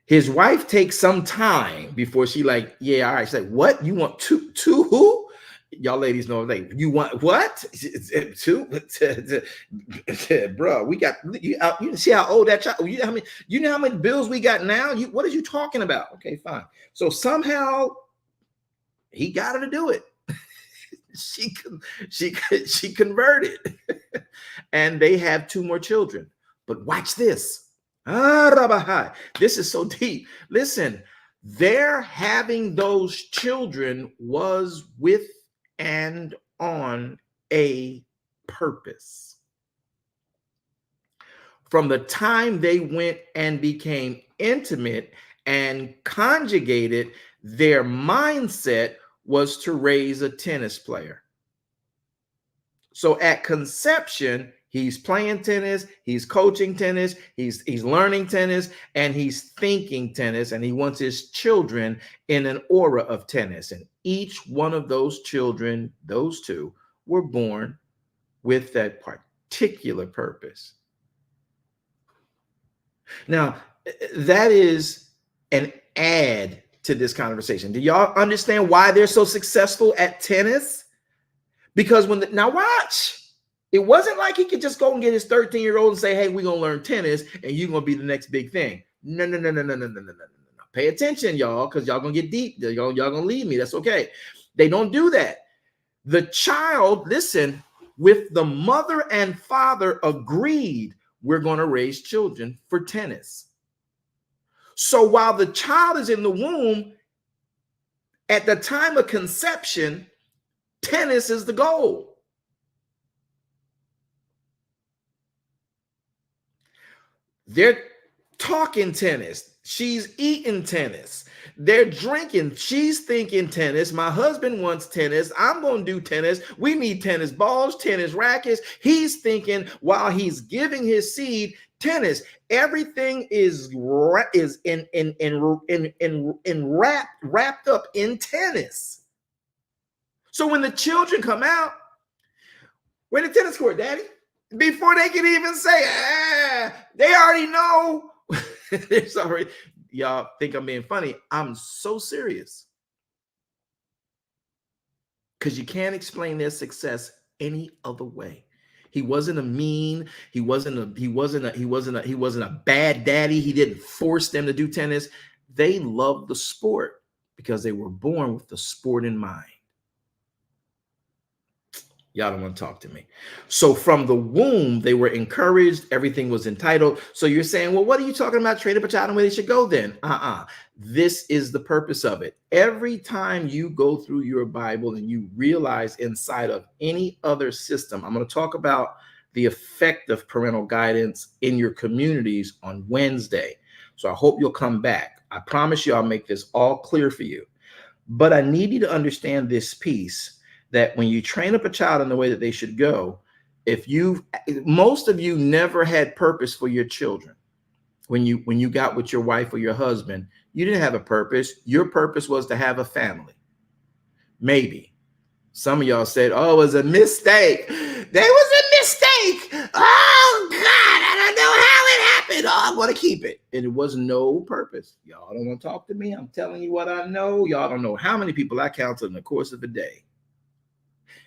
His wife takes some time before she like, yeah, all right. She's like, what? You want two who? Y'all ladies know, like, you want what? 2? Bro, we got, you see how old that child, you know how many bills we got now? What are you talking about? Okay, fine. So somehow he got her to do it. she converted and they have 2 more children. But watch this. This is so deep. Listen, their having those children was with and on a purpose. From the time they went and became intimate and conjugated, their mindset was to raise a tennis player. So at conception, he's playing tennis, he's coaching tennis, he's learning tennis, and he's thinking tennis, and he wants his children in an aura of tennis. And each one of those children, those 2, were born with that particular purpose. Now, that is an add to this conversation. Do y'all understand why they're so successful at tennis? Because now watch, it wasn't like he could just go and get his 13-year-old and say, hey, we're going to learn tennis and you're going to be the next big thing. No. Pay attention, y'all, because y'all going to get deep. Y'all going to leave me. That's okay. They don't do that. The child, listen, with the mother and father agreed, we're going to raise children for tennis. So while the child is in the womb, at the time of conception, tennis is the goal. They're talking tennis. She's eating tennis. They're drinking. She's thinking tennis. My husband wants tennis. I'm going to do tennis. We need tennis balls, tennis rackets. He's thinking while he's giving his seed tennis. Everything is wrapped up in tennis. So when the children come out, where the tennis court, Daddy? Before they can even say, they already know. Sorry, y'all think I'm being funny. I'm so serious. Because you can't explain their success any other way. He wasn't a mean, he wasn't a bad daddy. He didn't force them to do tennis. They loved the sport because they were born with the sport in mind. Y'all don't want to talk to me. So from the womb, they were encouraged. Everything was entitled. So you're saying, well, what are you talking about? Train up a child and where they should go then? This is the purpose of it. Every time you go through your Bible and you realize inside of any other system, I'm going to talk about the effect of parental guidance in your communities on Wednesday. So I hope you'll come back. I promise you I'll make this all clear for you. But I need you to understand this piece, that when you train up a child in the way that they should go, most of you never had purpose for your children. When you got with your wife or your husband, you didn't have a purpose. Your purpose was to have a family. Maybe. Some of y'all said, oh, it was a mistake. There was a mistake. Oh, God, I don't know how it happened. Oh, I want to keep it. And it was no purpose. Y'all don't want to talk to me. I'm telling you what I know. Y'all don't know how many people I counseled in the course of a day.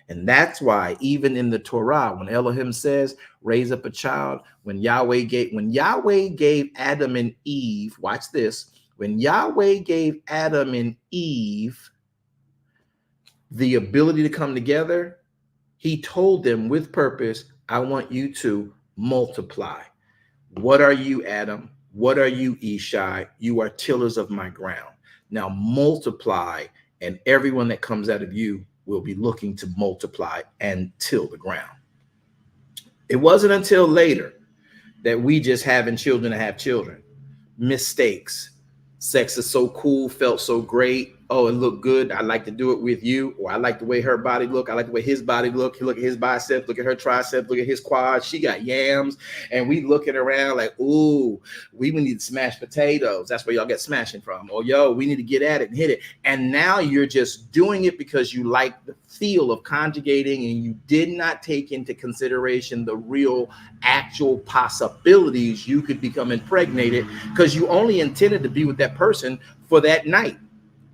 And that's why even in the Torah, when Elohim says, raise up a child, when Yahweh gave Adam and Eve, watch this, when Yahweh gave Adam and Eve the ability to come together, he told them with purpose, I want you to multiply. What are you, Adam? What are you, Ishai? You are tillers of my ground. Now multiply, and everyone that comes out of you will be looking to multiply and till the ground. It wasn't until later that we just having children to have children. Mistakes. Sex is so cool, felt so great. Oh, it looked good. I like to do it with you. Or I like the way her body look. I like the way his body look. You look at his biceps, look at her triceps, look at his quads. She got yams. And we looking around like, ooh, we need to smash potatoes. That's where y'all get smashing from. Or yo, we need to get at it and hit it. And now you're just doing it because you like the feel of conjugating and you did not take into consideration the real actual possibilities you could become impregnated because you only intended to be with that person for that night.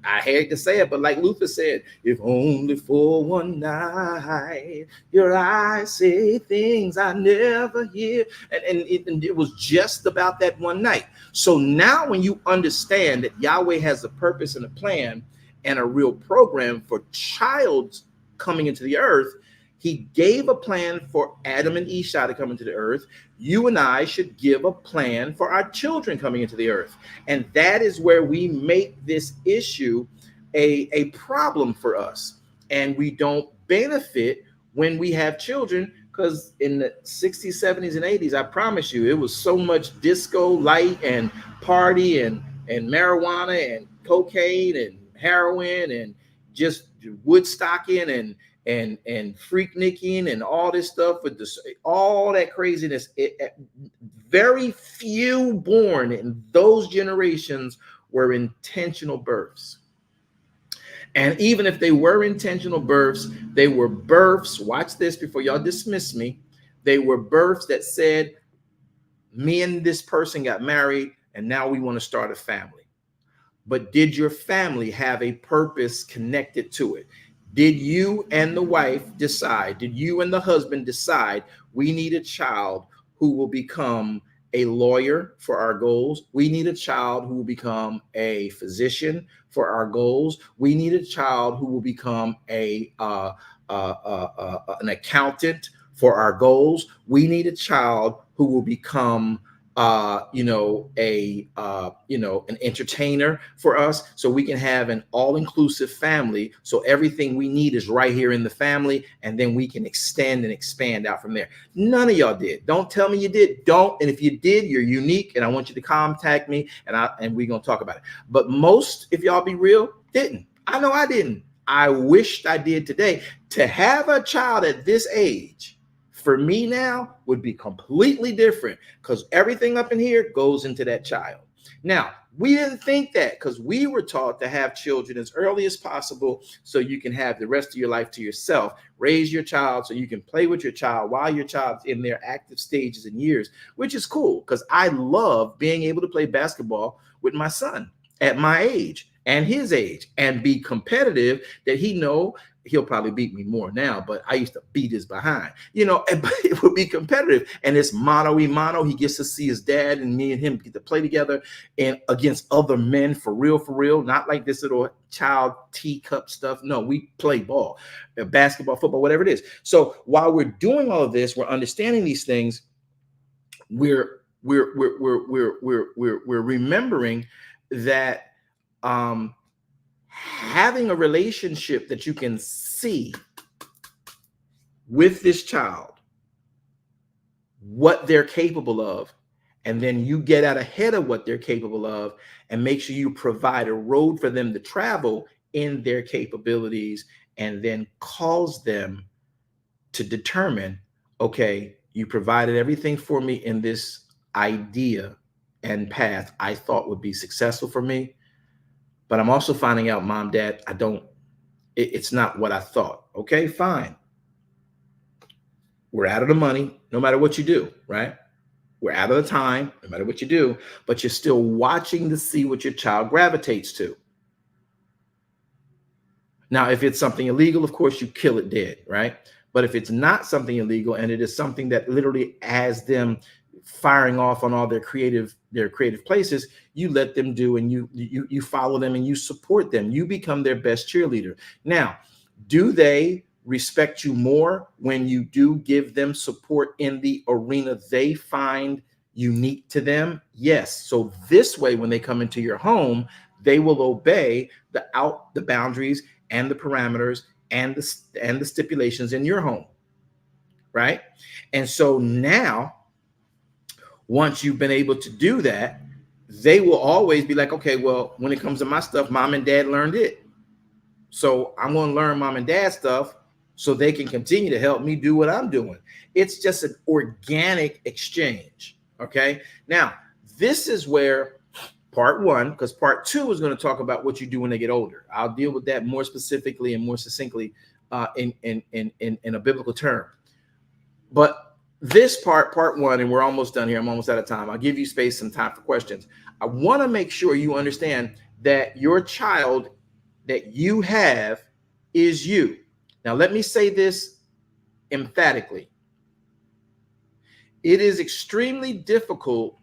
I hate to say it, but like Luther said, if only for one night, your eyes say things I never hear. And it was just about that one night. So now when you understand that Yahweh has a purpose and a plan and a real program for child's coming into the earth, he gave a plan for Adam and Ishai to come into the earth. You and I should give a plan for our children coming into the earth. And that is where we make this issue a problem for us. And we don't benefit when we have children, because in the 60s, 70s, and 80s, I promise you, it was so much disco light and party and marijuana and cocaine and heroin and just woodstocking and freaknicking and all this stuff with all that craziness. Very few born in those generations were intentional births. And even if they were intentional births, they were births, watch this before y'all dismiss me, they were births that said, me and this person got married and now we want to start a family. But did your family have a purpose connected to it? Did you and the wife decide, did you and the husband decide we need a child who will become a lawyer for our goals? We need a child who will become a physician for our goals. We need a child who will become an accountant for our goals. We need a child who will become an entertainer for us, so we can have an all-inclusive family. So everything we need is right here in the family, and then we can extend and expand out from there. None of y'all did. Don't tell me you did. Don't. And if you did, you're unique, and I want you to contact me, and we're gonna talk about it. But most, if y'all be real, didn't. I know I didn't. I wished I did today. To have a child at this age, for me now, would be completely different, because everything up in here goes into that child. Now, we didn't think that, because we were taught to have children as early as possible so you can have the rest of your life to yourself. Raise your child so you can play with your child while your child's in their active stages and years, which is cool, because I love being able to play basketball with my son at my age and his age and be competitive, that he'll probably beat me more now, but I used to beat his behind, but it would be competitive. And it's mano y mano. He gets to see his dad, and me and him get to play together and against other men for real, not like this little child teacup stuff. No, we play ball, basketball, football, whatever it is. So while we're doing all of this, we're understanding these things. We're remembering that having a relationship that you can see with this child, what they're capable of, and then you get out ahead of what they're capable of and make sure you provide a road for them to travel in their capabilities, and then cause them to determine, okay, you provided everything for me in this idea and path I thought would be successful for me. But I'm also finding out, Mom, Dad, it's not what I thought. Okay, fine. We're out of the money, no matter what you do, right? We're out of the time, no matter what you do, but you're still watching to see what your child gravitates to. Now, if it's something illegal, of course, you kill it dead, right? But if it's not something illegal, and it is something that literally has them firing off on all their creative places, you let them do, and you follow them and you support them. You become their best cheerleader. Now, do they respect you more when you do give them support in the arena they find unique to them? Yes. So this way, when they come into your home, they will obey the boundaries and the parameters and the stipulations in your home, right? And so now, once you've been able to do that, they will always be like, okay, well, when it comes to my stuff, Mom and Dad learned it, so I'm going to learn Mom and Dad stuff so they can continue to help me do what I'm doing. It's just an organic exchange. Okay. Now, this is where part one, because part two is going to talk about what you do when they get older. I'll deal with that more specifically and more succinctly in a biblical term. But this part one, and we're almost done here. I'm almost out of time. I'll give you space and time for questions. I want to make sure you understand that your child that you have is you. Now, let me say this emphatically. It is extremely difficult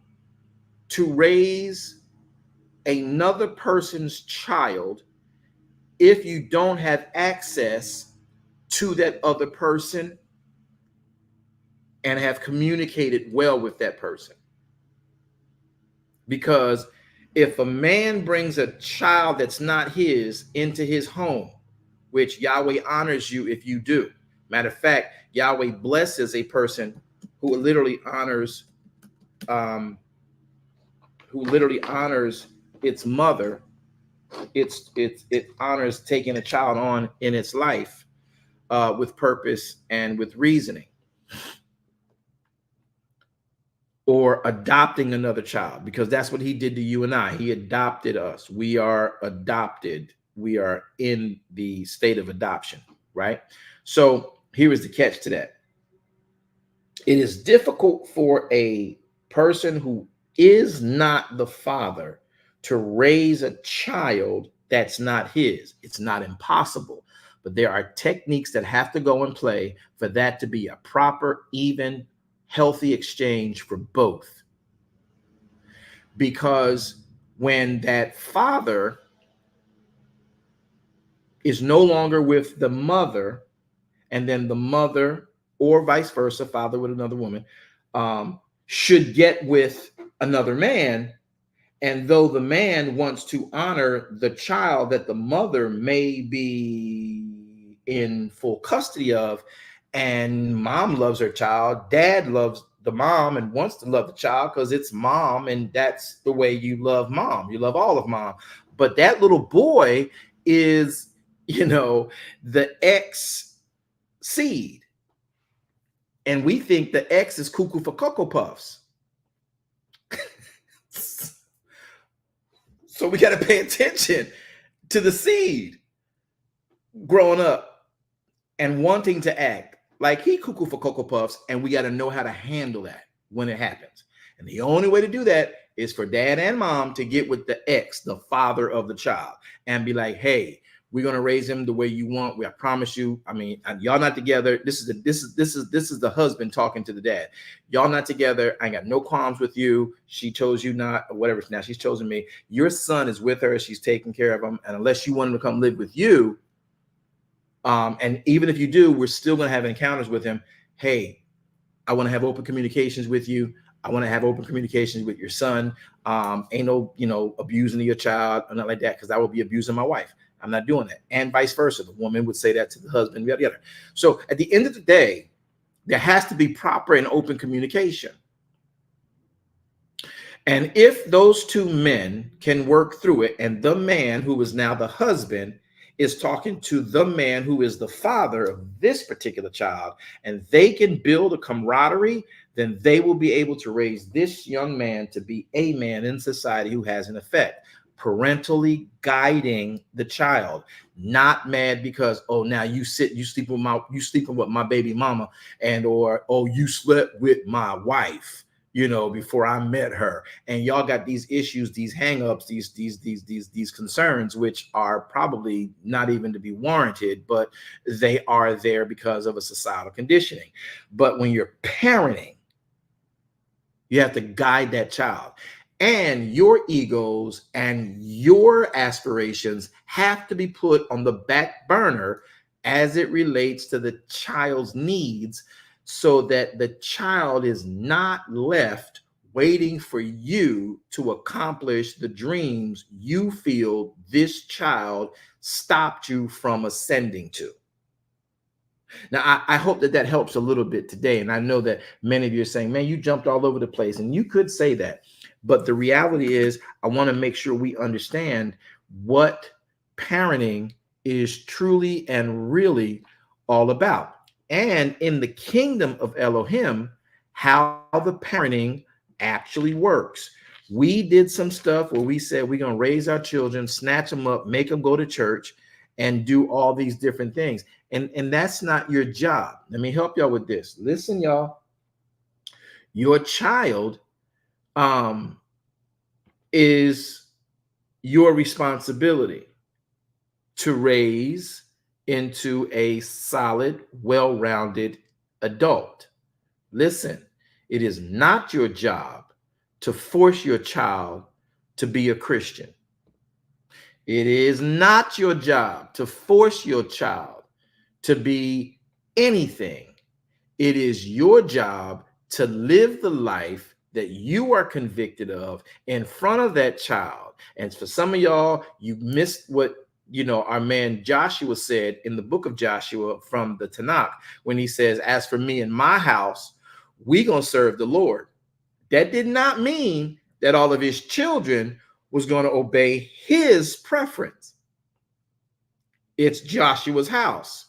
to raise another person's child if you don't have access to that other person and have communicated well with that person. Because if a man brings a child that's not his into his home, which Yahweh honors you if you do. Matter of fact, Yahweh blesses a person who literally honors its mother. It honors taking a child on in its life with purpose and with reasoning. Or adopting another child, because that's what he did to you and I. He adopted us. We are adopted. We are in the state of adoption, right? So here is the catch to that. It is difficult for a person who is not the father to raise a child that's not his. It's not impossible, but there are techniques that have to go in play for that to be a proper, even, healthy exchange for both. Because when that father is no longer with the mother, and then the mother, or vice versa, father with another woman, should get with another man, and though the man wants to honor the child that the mother may be in full custody of, and mom loves her child, dad loves the mom and wants to love the child because it's mom, and that's the way you love mom. You love all of mom. But that little boy is, the X seed. And we think the X is cuckoo for Cocoa Puffs. So we got to pay attention to the seed growing up and wanting to act like he cuckoo for Cocoa Puffs, and we got to know how to handle that when it happens. And the only way to do that is for dad and mom to get with the X, the father of the child, and be like, hey, we're going to raise him the way you want. I promise you. I mean, y'all not together. This is the husband talking to the dad. Y'all not together. I ain't got no qualms with you. She chose you not, or whatever. Now she's chosen me. Your son is with her. She's taking care of him. And unless you want him to come live with you, and even if you do, we're still going to have encounters with him. Hey, I want to have open communications with you. I want to have open communications with your son. Ain't no, abusing of your child or nothing like that, because I will be abusing my wife. I'm not doing that. And vice versa. The woman would say that to the husband, the other. So at the end of the day, there has to be proper and open communication. And if those two men can work through it, and the man who is now the husband is talking to the man who is the father of this particular child, and they can build a camaraderie, then they will be able to raise this young man to be a man in society who has an effect. Parentally guiding the child, not mad because, oh, now you sleeping with my baby mama, and or, oh, you slept with my wife, before I met her, and y'all got these issues, these hangups, these concerns, which are probably not even to be warranted, but they are there because of a societal conditioning. But when you're parenting, you have to guide that child. And your egos and your aspirations have to be put on the back burner as it relates to the child's needs, so that the child is not left waiting for you to accomplish the dreams you feel this child stopped you from ascending to. Now, I hope that helps a little bit today. And I know that many of you are saying, man, you jumped all over the place. And you could say that. But the reality is, I want to make sure we understand what parenting is truly and really all about. And in the kingdom of Elohim, how the parenting actually works. We did some stuff where we said we're going to raise our children, snatch them up, make them go to church, and do all these different things. And that's not your job. Let me help y'all with this. Listen, y'all. Your child is your responsibility to raise into a solid, well-rounded adult. Listen, it is not your job to force your child to be a Christian. It is not your job to force your child to be anything. It is your job to live the life that you are convicted of in front of that child. And for some of y'all, you missed what our man Joshua said in the book of Joshua from the Tanakh, when he says, as for me and my house, we gonna serve the Lord. That did not mean that all of his children was going to obey his preference. It's Joshua's house.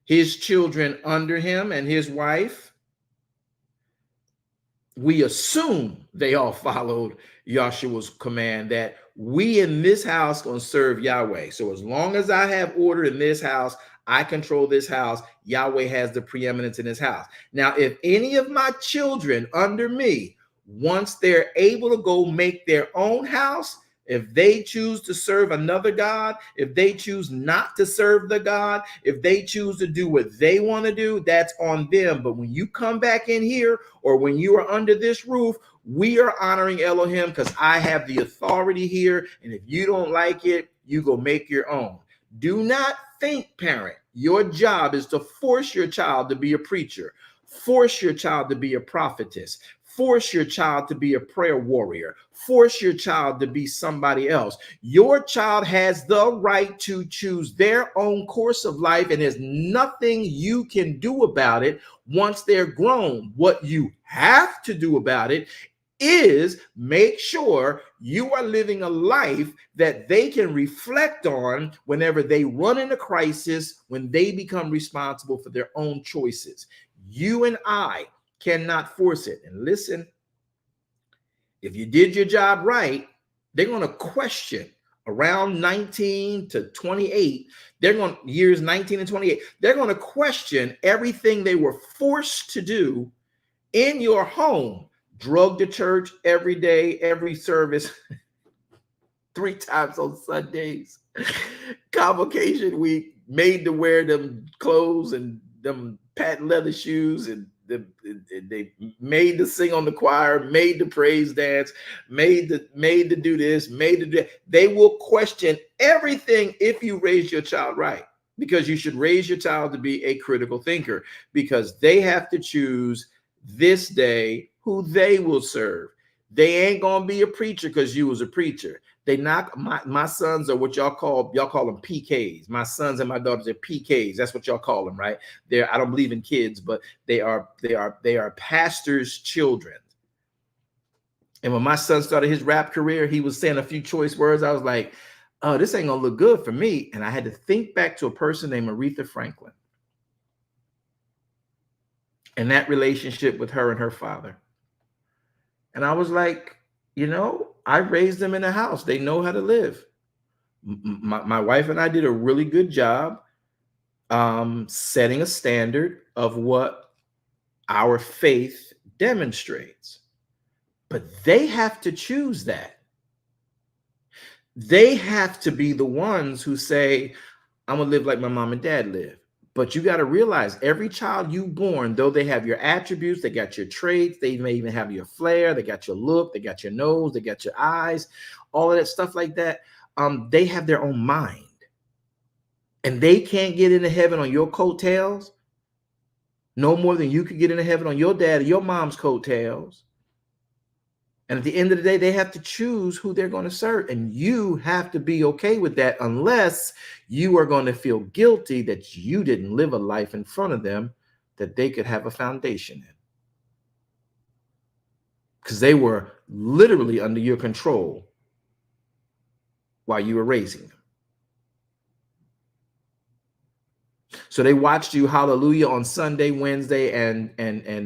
His children under him and his wife, we assume they all followed Joshua's command that we in this house going to serve Yahweh. So as long as I have order in this house, I control this house, Yahweh has the preeminence in his house. Now, if any of my children under me, once they're able to go make their own house, If they choose to serve another God, if they choose not to serve the God, if they choose to do what they want to do, that's on them. But when you come back in here or when you are under this roof, we are honoring Elohim because I have the authority here. And if you don't like it, you go make your own. Do not think, parent, your job is to force your child to be a preacher, force your child to be a prophetess, force your child to be a prayer warrior, force your child to be somebody else. Your child has the right to choose their own course of life, and there's nothing you can do about it once they're grown. What you have to do about it is make sure you are living a life that they can reflect on whenever they run into crisis, when they become responsible for their own choices. You and I cannot force it. And listen, if you did your job right, they're going to question around 19 to 28. They're going years 19 and 28. They're going to question everything they were forced to do in your home. Drug to church every day, every service, 3 times on Sundays. Convocation week, made to wear them clothes and them patent leather shoes, and they made to sing on the choir, made to praise dance, made to do this, made to do that. They will question everything if you raise your child right, because you should raise your child to be a critical thinker, because they have to choose this day who they will serve. They ain't gonna be a preacher because you was a preacher. They not my sons are what y'all call them PKs. My sons and my daughters are PKs. That's what y'all call them, right? I don't believe in kids, but they are pastors' children. And when my son started his rap career, he was saying a few choice words. I was like, oh, this ain't gonna look good for me. And I had to think back to a person named Aretha Franklin and that relationship with her and her father. And I was like, you know, I raised them in a house. They know how to live. My wife and I did a really good job setting a standard of what our faith demonstrates. But they have to choose that. They have to be the ones who say, I'm going to live like my mom and dad live. But you got to realize every child you born, though they have your attributes, they got your traits, they may even have your flair, they got your look, they got your nose, they got your eyes, all of that stuff like that. They have their own mind. And they can't get into heaven on your coattails no more than you could get into heaven on your dad or your mom's coattails. And at the end of the day, they have to choose who they're going to serve. And you have to be okay with that, unless you are going to feel guilty that you didn't live a life in front of them that they could have a foundation in. Because they were literally under your control while you were raising them. So they watched you hallelujah on Sunday, Wednesday, and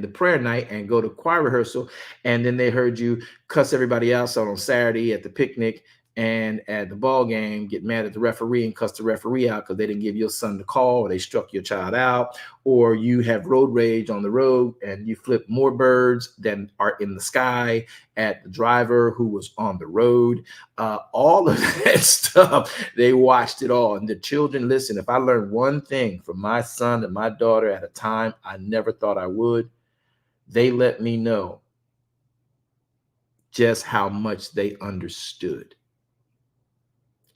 the prayer night, and go to choir rehearsal. And then they heard you cuss everybody else out on Saturday at the picnic and at the ball game, get mad at the referee and cuss the referee out because they didn't give your son the call, or they struck your child out, or you have road rage on the road and you flip more birds than are in the sky at the driver who was on the road. All of that stuff, they watched it all. And the children, listen, if I learned one thing from my son and my daughter at a time I never thought I would, they let me know just how much they understood.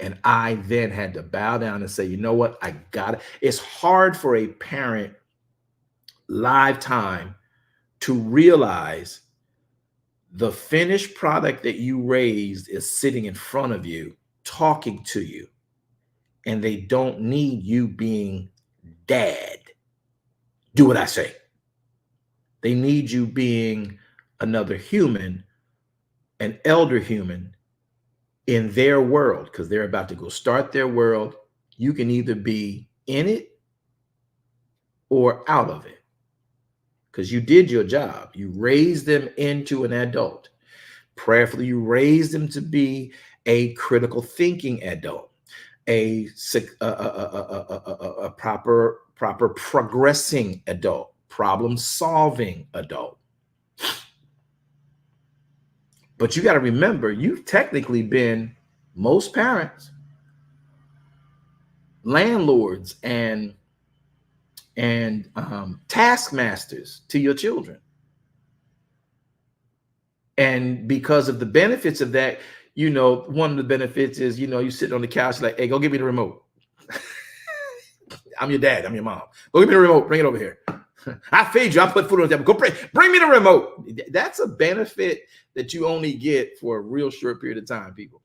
And I then had to bow down and say, you know what? I got it. It's hard for a parent lifetime to realize the finished product that you raised is sitting in front of you, talking to you, and they don't need you being dad. Do what I say. They need you being another human, an elder human, in their world, because they're about to go start their world. You can either be in it or out of it, because you did your job. You raised them into an adult. Prayerfully, you raised them to be a critical thinking adult, a proper progressing adult, problem solving adult. But you got to remember, you've technically been Most parents, landlords, and taskmasters to your children. And because of the benefits of that, one of the benefits is, you sit on the couch like, hey, go give me the remote. I'm your dad. I'm your mom. Go give me the remote. Bring it over here. I feed you. I put food on the table. Go bring me the remote. That's a benefit that you only get for a real short period of time, people,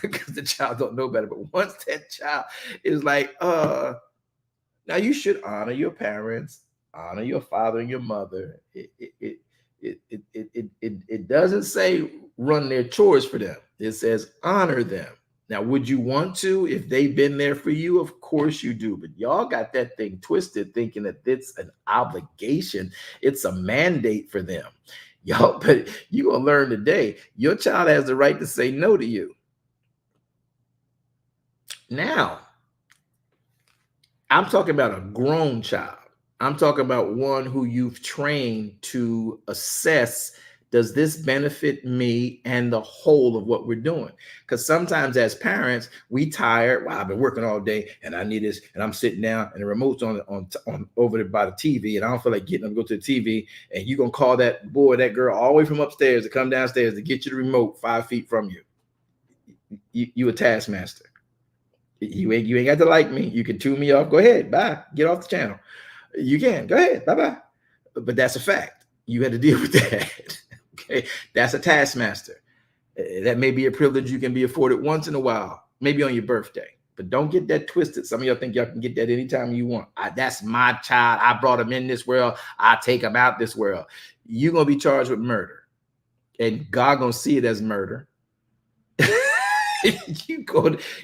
because the child don't know better. But once that child is like, now you should honor your parents, honor your father and your mother. It doesn't say run their chores for them. It says honor them. Now, would you want to if they've been there for you? Of course you do. But y'all got that thing twisted, thinking that it's an obligation. It's a mandate for them. Y'all, but you're going to learn today. Your child has the right to say no to you. Now, I'm talking about a grown child. I'm talking about one who you've trained to assess, does this benefit me and the whole of what we're doing? Because sometimes as parents, we tired. Wow, I've been working all day and I need this, and I'm sitting down and the remote's on over there by the TV, and I don't feel like getting up to go to the TV. And you're gonna call that boy, that girl, all the way from upstairs to come downstairs to get you the remote 5 feet from you. You a taskmaster. You ain't got to like me. You can tune me off. Go ahead. Bye. Get off the channel. You can. Go ahead. Bye-bye. But that's a fact. You had to deal with that. Okay. That's a taskmaster. That may be a privilege you can be afforded once in a while, maybe on your birthday. But don't get that twisted. Some of y'all think y'all can get that anytime you want. That's my child. I brought him in this world. I take him out this world. You're going to be charged with murder. And God going to see it as murder.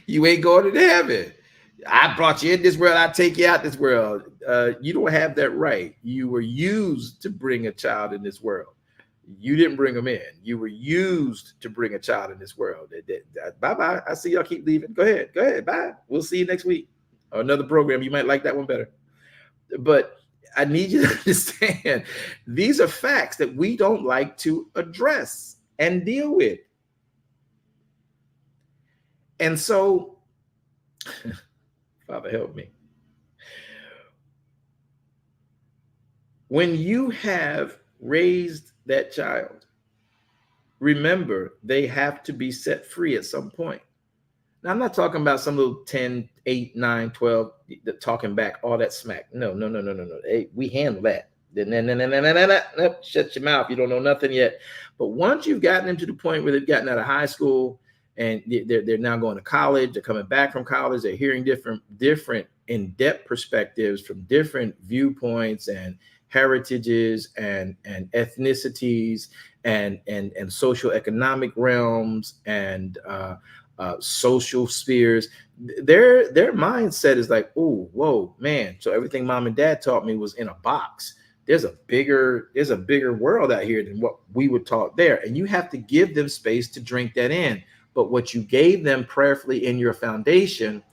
You ain't going to heaven. I brought you in this world. I take you out this world. You don't have that right. You were used to bring a child in this world. You didn't bring them in. You were used to bring a child in this world. Bye-bye. I see y'all keep leaving. Go ahead. Go ahead. Bye. We'll see you next week. Or another program. You might like that one better. But I need you to understand, these are facts that we don't like to address and deal with. And so, Father, help me. When you have raised that child, remember, they have to be set free at some point. Now, I'm not talking about some little 10, 8, 9, 12, talking back, all that smack. No. Hey, we handle that. Shut your mouth. You don't know nothing yet. But once you've gotten them to the point where they've gotten out of high school, and they're now going to college, they're coming back from college, they're hearing different in-depth perspectives from different viewpoints and heritages and ethnicities and social economic realms and social spheres. Their mindset is like, oh, whoa, man. So everything mom and dad taught me was in a box. There's a bigger world out here than what we were taught there. And you have to give them space to drink that in. But what you gave them prayerfully in your foundation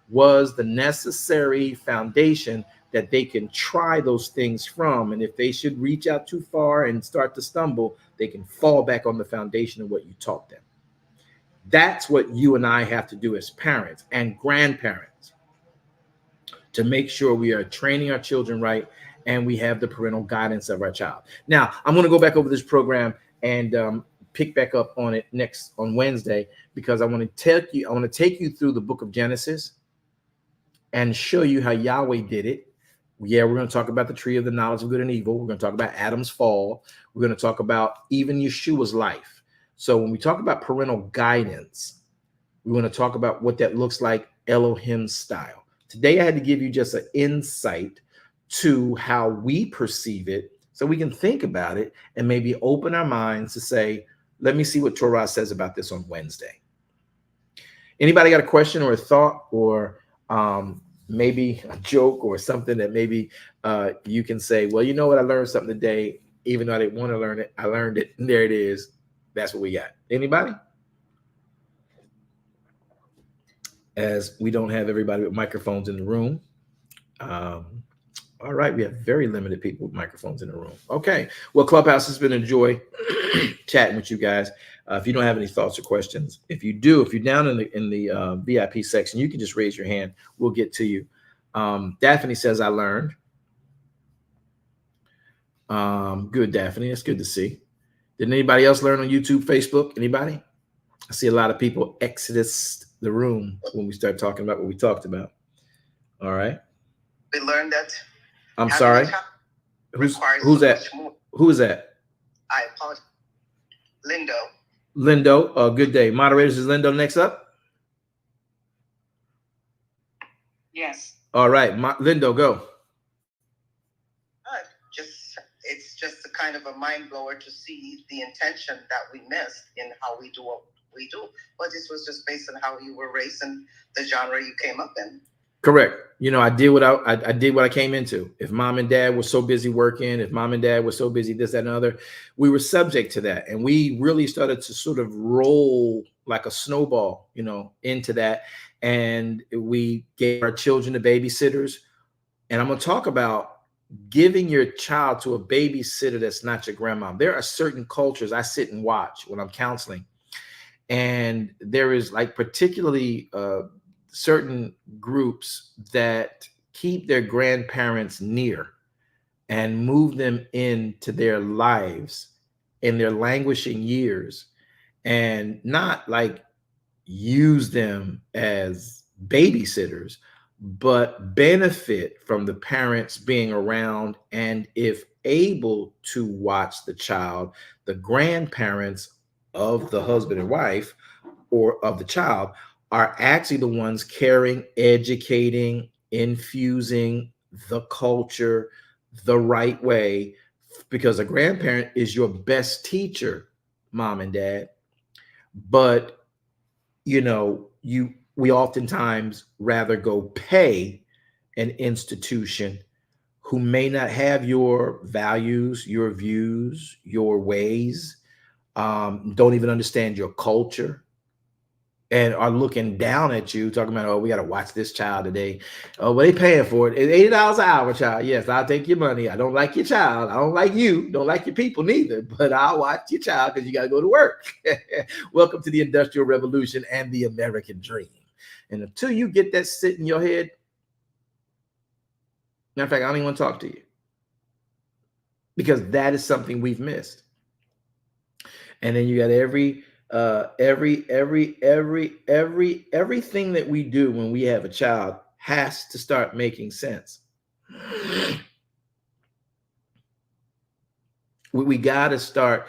was the necessary foundation that they can try those things from. And if they should reach out too far and start to stumble, they can fall back on the foundation of what you taught them. That's what you and I have to do as parents and grandparents to make sure we are training our children right and we have the parental guidance of our child. Now, I'm going to go back over this program and pick back up on it next on Wednesday, because I want to take you through the book of Genesis and show you how Yahweh did it. Yeah, we're going to talk about the tree of the knowledge of good and evil. We're going to talk about Adam's fall. We're going to talk about even Yeshua's life. So when we talk about parental guidance, we want to talk about what that looks like, Elohim style. Today, I had to give you just an insight to how we perceive it so we can think about it and maybe open our minds to say, let me see what Torah says about this on Wednesday. Anybody got a question or a thought or maybe a joke or something that maybe you can say, well, you know what? I learned something today, even though I didn't want to learn it. I learned it. And there it is. That's what we got. Anybody? As we don't have everybody with microphones in the room. All right. We have very limited people with microphones in the room. Okay. Well, Clubhouse has been a joy chatting with you guys. If you don't have any thoughts or questions, if you do, if you're down in the VIP section, you can just raise your hand. We'll get to you. Daphne says, I learned. Good, Daphne. That's good to see. Did anybody else learn on YouTube, Facebook? Anybody? I see a lot of people exodus the room when we start talking about what we talked about. All right. We learned that. I'm sorry. Who's that? Who is that? I apologize. Lindo. Good day. Moderators, is Lindo next up? Yes. All right. Lindo, go. It's just a kind of a mind blower to see the intention that we missed in how we do what we do. But this was just based on how you were raised and the genre you came up in. Correct. You know, I did what I did what I came into. If mom and dad were so busy working, if mom and dad were so busy this, that, and other, we were subject to that. And we really started to sort of roll like a snowball, you know, into that. And we gave our children to babysitters. And I'm going to talk about giving your child to a babysitter that's not your grandma. There are certain cultures I sit and watch when I'm counseling. And there is like particularly certain groups that keep their grandparents near and move them into their lives in their languishing years and not like use them as babysitters, but benefit from the parents being around, and if able to watch the child, the grandparents of the husband and wife or of the child are actually the ones caring, educating, infusing the culture the right way, because a grandparent is your best teacher, mom and dad. But, you know, we oftentimes rather go pay an institution who may not have your values, your views, your ways, don't even understand your culture, and are looking down at you, talking about, oh, we got to watch this child today. Oh, well, they paying for it. It's $80 an hour, child. Yes, I'll take your money. I don't like your child. I don't like you. Don't like your people neither. But I'll watch your child because you got to go to work. Welcome to the Industrial Revolution and the American Dream. And until you get that sit in your head, matter of fact, I don't even want to talk to you, because that is something we've missed. And then you got everything that we do when we have a child has to start making sense. We got to start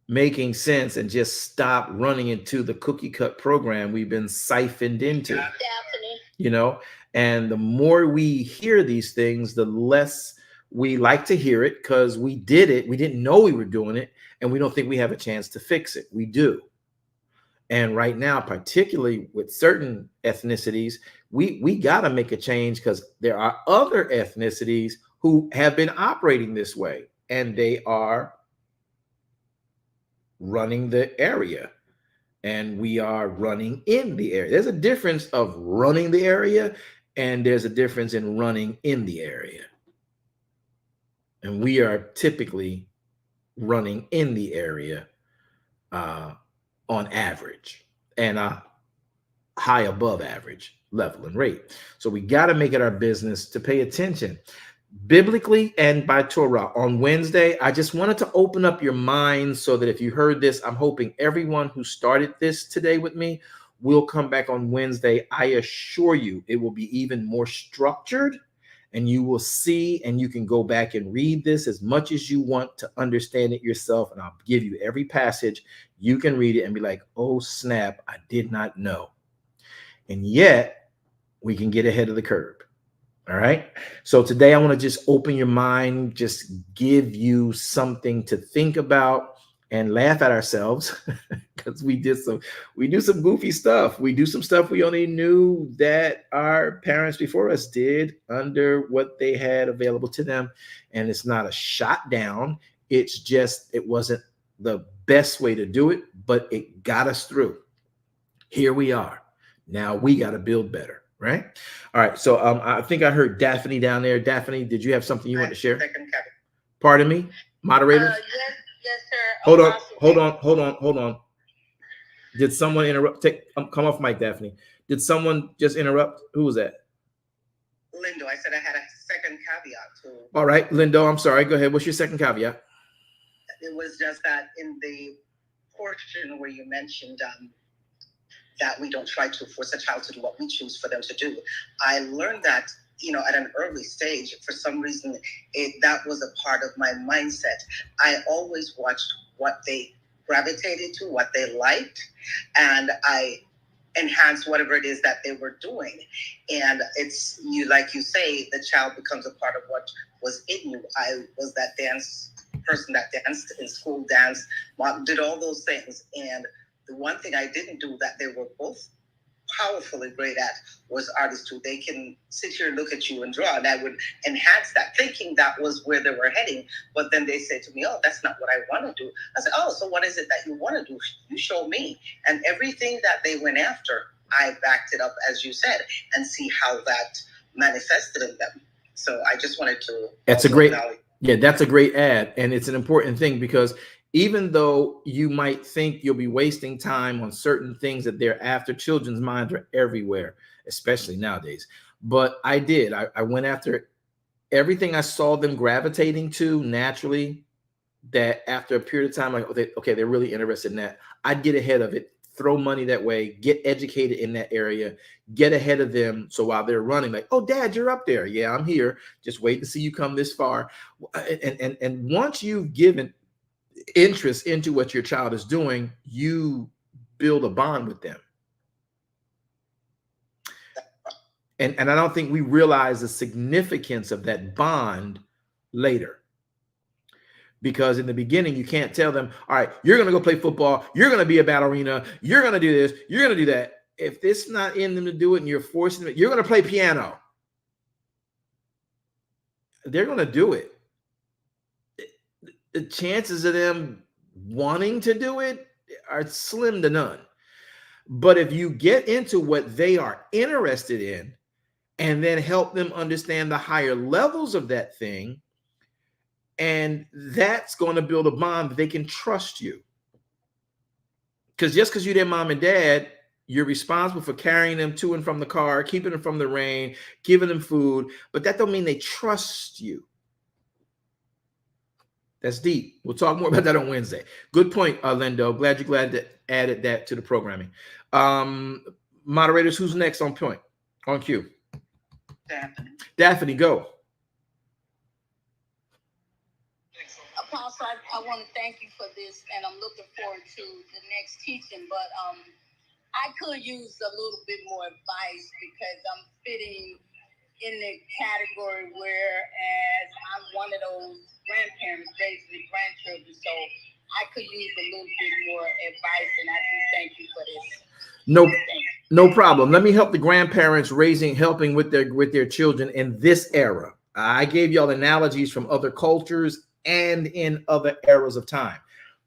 making sense and just stop running into the cookie cut program we've been siphoned into. Definitely. You know, and the more we hear these things, the less we like to hear it, because we did it. We didn't know we were doing it, and we don't think we have a chance to fix it. We do. And right now, particularly with certain ethnicities, we got to make a change, because there are other ethnicities who have been operating this way, and they are running the area, and we are running in the area. There's a difference of running the area, and there's a difference in running in the area. And we are typically running in the area on average, and a high above average level and rate. So we got to make it our business to pay attention biblically and by Torah. On Wednesday, I just wanted to open up your mind so that if you heard this, I'm hoping everyone who started this today with me will come back on Wednesday. I assure you it will be even more structured, and you will see, and you can go back and read this as much as you want to understand it yourself. And I'll give you every passage. You can read it and be like, oh, snap, I did not know. And yet we can get ahead of the curve. All right. So today I want to just open your mind, just give you something to think about and laugh at ourselves, because we do some goofy stuff. We do some stuff we only knew that our parents before us did under what they had available to them. And it's not a shot down. It's just, it wasn't the best way to do it, but it got us through. Here we are. Now we got to build better. Right. All right. So I think I heard Daphne down there. Daphne, did you have something you want to share? Pardon me, moderator? Yes, sir. Hold on. Did someone interrupt? Come off mic, Daphne. Did someone just interrupt? Who was that? Lindo. I said I had a second caveat too. All right, Lindo, I'm sorry. Go ahead. What's your second caveat? It was just that in the portion where you mentioned that we don't try to force a child to do what we choose for them to do, I learned that, at an early stage. For some reason, that was a part of my mindset. I always watched what they gravitated to, what they liked, and I enhanced whatever it is that they were doing. And it's like you say, the child becomes a part of what was in you. I was that dance person that danced in school, danced, did all those things. And the one thing I didn't do that they were both powerfully great at was artistry. They can sit here and look at you and draw, and I would enhance that, thinking that was where they were heading. But then they said to me, "Oh, that's not what I want to do." I said, "Oh, so what is it that you want to do? You show me." And everything that they went after, I backed it up, as you said, and see how that manifested in them. So I just wanted to. That's a great ad, and it's an important thing, because even though you might think you'll be wasting time on certain things that they're after, children's minds are everywhere, especially nowadays. But I did. I went after everything I saw them gravitating to naturally, that after a period of time, like, okay, they're really interested in that. I'd get ahead of it, throw money that way, get educated in that area, get ahead of them. So while they're running, like, "Oh, Dad, you're up there. Yeah, I'm here. Just wait to see you come this far." And once you've given interest into what your child is doing, you build a bond with them. And I don't think we realize the significance of that bond later. Because in the beginning, you can't tell them, "All right, you're going to go play football. You're going to be a ballerina. You're going to do this. You're going to do that." If it's not in them to do it and you're forcing them, "You're going to play piano." They're going to do it. The chances of them wanting to do it are slim to none. But if you get into what they are interested in and then help them understand the higher levels of that thing, and that's going to build a bond that they can trust you. Because just because you're their mom and dad, you're responsible for carrying them to and from the car, keeping them from the rain, giving them food, but that don't mean they trust you. That's deep. We'll talk more about that on Wednesday. Good point, Lindo. Glad you added that to the programming. Moderators, who's next on point? On cue. Daphne, go. Apostle, I want to thank you for this, and I'm looking forward to the next teaching. But I could use a little bit more advice, because I'm fitting in the category whereas I'm one of those grandparents raising grandchildren, so I could use a little bit more advice, and I do thank you for this. No problem. Let me help the grandparents helping with their children in this era. I gave y'all analogies from other cultures and in other eras of time,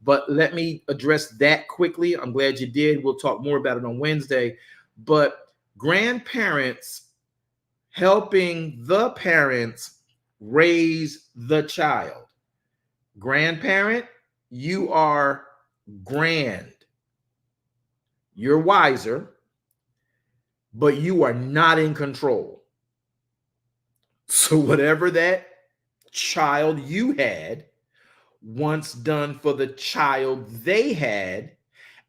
but let me address that quickly. I'm glad you did. We'll talk more about it on Wednesday. But grandparents helping the parents raise the child. Grandparent, you are grand. You're wiser, but you are not in control. So whatever that child you had once done for the child they had,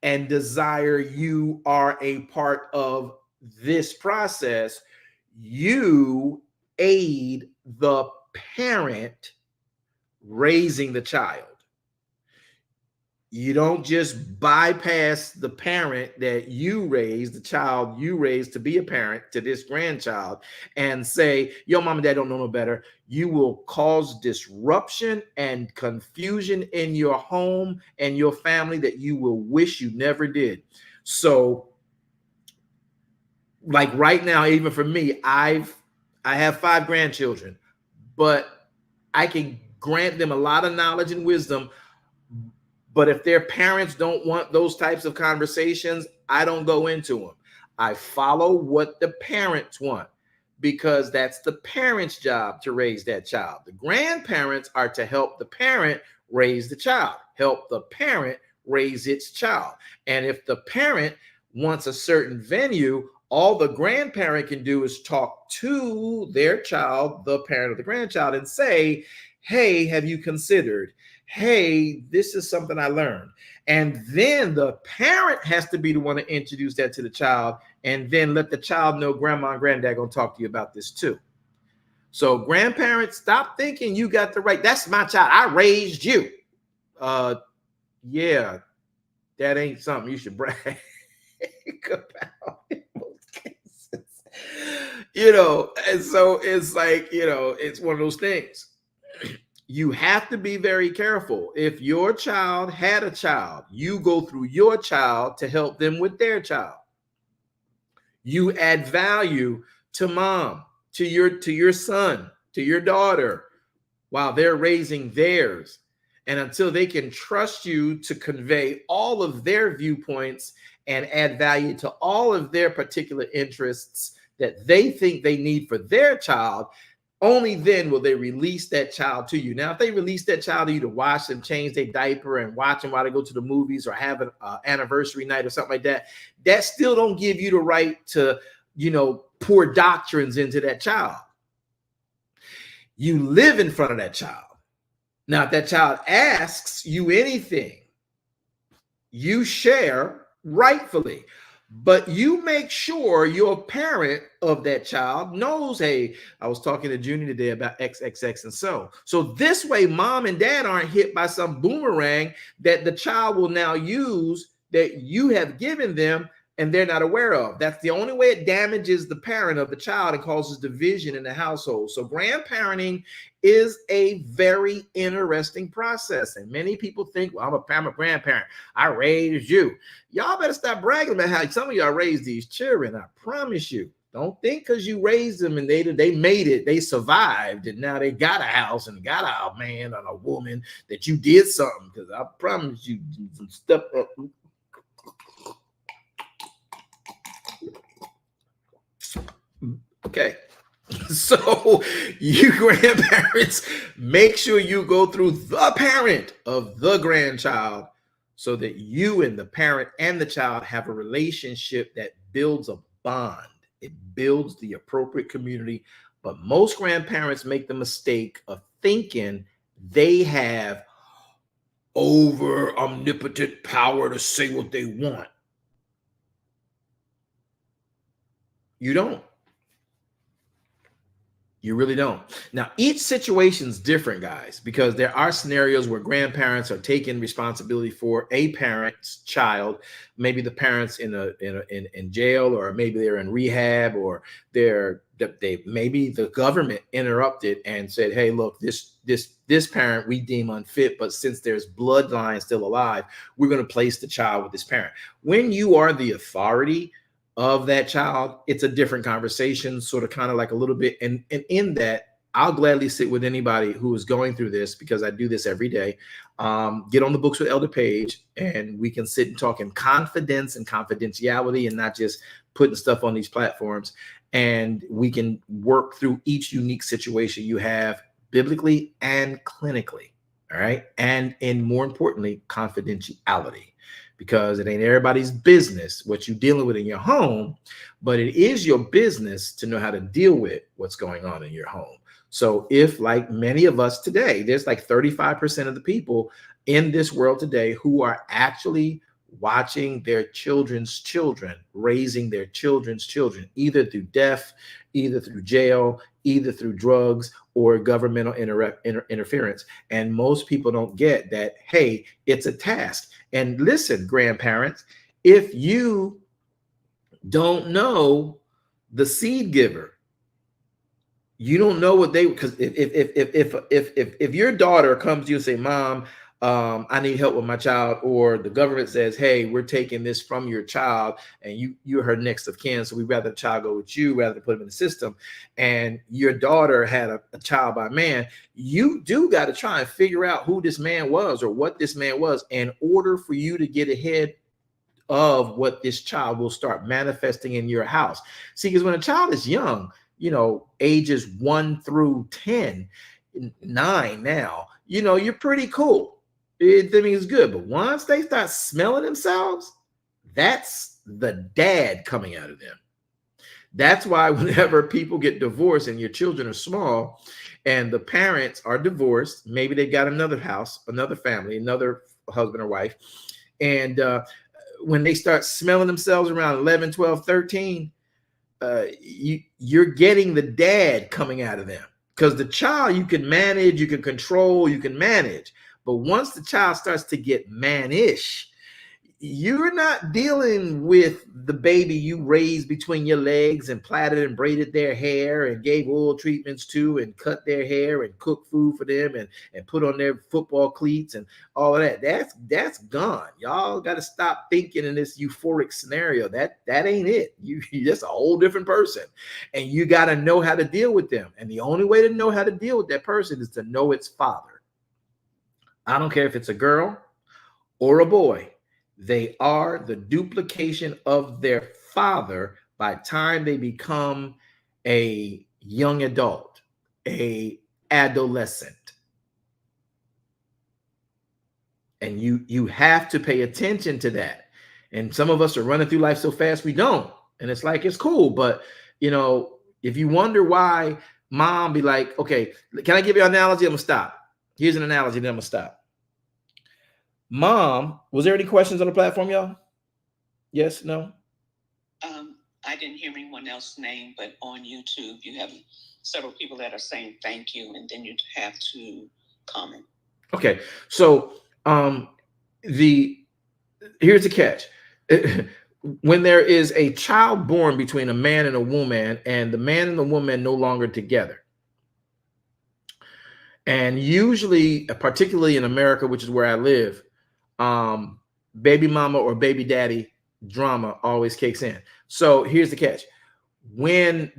and desire you are a part of this process, you aid the parent raising the child. You don't just bypass the parent that you raised, the child you raised to be a parent to this grandchild, and say, "Your mom and dad don't know no better." You will cause disruption and confusion in your home and your family that you will wish you never did. So, like right now, even for me, I have 5 grandchildren, but I can grant them a lot of knowledge and wisdom. But if their parents don't want those types of conversations, I don't go into them. I follow what the parents want. because that's the parent's job to raise that child. The grandparents are to help the parent raise the child, help the parent raise its child. And if the parent wants a certain venue, all the grandparent can do is talk to their child, the parent of the grandchild, and say, hey, have you considered? Hey, this is something I learned. And then the parent has to be the one to introduce that to the child, and then let the child know grandma and granddad gonna talk to you about this too. So grandparents, stop thinking you got the right. That's my child. I raised you. Yeah, that ain't something you should brag about in most cases. And so it's like, it's one of those things. You have to be very careful. If your child had a child, you go through your child to help them with their child. You add value to mom, to your son, to your daughter, while they're raising theirs. And until they can trust you to convey all of their viewpoints and add value to all of their particular interests that they think they need for their child, only then will they release that child to you. Now, if they release that child to you to watch them change their diaper and watch them while they go to the movies or have an anniversary night or something like that, that still don't give you the right to, pour doctrines into that child. You live in front of that child. Now, if that child asks you anything, you share rightfully. But you make sure your parent of that child knows, hey, I was talking to Junior today about XXX and so. So this way, mom and dad aren't hit by some boomerang that the child will now use that you have given them and they're not aware of. That's the only way it damages the parent of the child and causes division in the household. So grandparenting is a very interesting process. And many people think, well, I'm a grandparent. I raised you. Y'all better stop bragging about how some of y'all raised these children. I promise you. Don't think because you raised them and they made it, they survived, and now they got a house and got a man and a woman that you did something. Because I promise you some stuff. Okay. So you grandparents, make sure you go through the parent of the grandchild so that you and the parent and the child have a relationship that builds a bond. It builds the appropriate community. But most grandparents make the mistake of thinking they have over omnipotent power to say what they want. You don't. You really don't. Now, each situation is different, guys, because there are scenarios where grandparents are taking responsibility for a parent's child. Maybe the parents in jail, or maybe they're in rehab, or maybe the government interrupted and said, "Hey, look, this parent we deem unfit, but since there's bloodline still alive, we're going to place the child with this parent." When you are the authority of that child, it's a different conversation, sort of kind of like a little bit. And in that, I'll gladly sit with anybody who is going through this, because I do this every day. Get on the Books with Elder page, and we can sit and talk in confidence and confidentiality and not just putting stuff on these platforms. And we can work through each unique situation you have biblically and clinically. All right. And more importantly, confidentiality. Because it ain't everybody's business what you're dealing with in your home, but it is your business to know how to deal with what's going on in your home. So if, like many of us today, there's like 35% of the people in this world today who are actually watching their children's children, raising their children's children, either through death, either through jail, either through drugs or governmental interference. And most people don't get that, hey, it's a task. And listen, grandparents, if you don't know the seed giver, you don't know what they, because if your daughter comes to you and say, "Mom, I need help with my child," or the government says, "Hey, we're taking this from your child and you're her next of kin, so we'd rather the child go with you rather than put him in the system," and your daughter had a child by man, you do got to try and figure out who this man was or what this man was in order for you to get ahead of what this child will start manifesting in your house. See, because when a child is young, ages 1 through 10, 9 now, you're pretty cool. It's good. But once they start smelling themselves, that's the dad coming out of them. That's why whenever people get divorced and your children are small and the parents are divorced, maybe they got another house, another family, another husband or wife. And when they start smelling themselves around 11, 12, 13, you're getting the dad coming out of them. Because the child you can manage, you can control, you can manage. But once the child starts to get mannish, you're not dealing with the baby you raised between your legs and plaited and braided their hair and gave oil treatments to and cut their hair and cooked food for them and put on their football cleats and all of that. That's gone. Y'all got to stop thinking in this euphoric scenario. That ain't it. You're just a whole different person. And you got to know how to deal with them. And the only way to know how to deal with that person is to know its father. I don't care if it's a girl or a boy. They are the duplication of their father by the time they become a young adult, a adolescent. And you have to pay attention to that. And some of us are running through life so fast we don't. And it's like, it's cool. But, if you wonder why mom be like, okay, can I give you an analogy? I'm going to stop. Here's an analogy, then I'm going to stop. Mom, was there any questions on the platform, y'all? Yes, no? I didn't hear anyone else's name, but on YouTube, you have several people that are saying thank you, and then you have to comment. Okay, so here's the catch. When there is a child born between a man and a woman, and the man and the woman no longer together, and usually, particularly in America, which is where I live, baby mama or baby daddy drama always kicks in. So here's the catch. In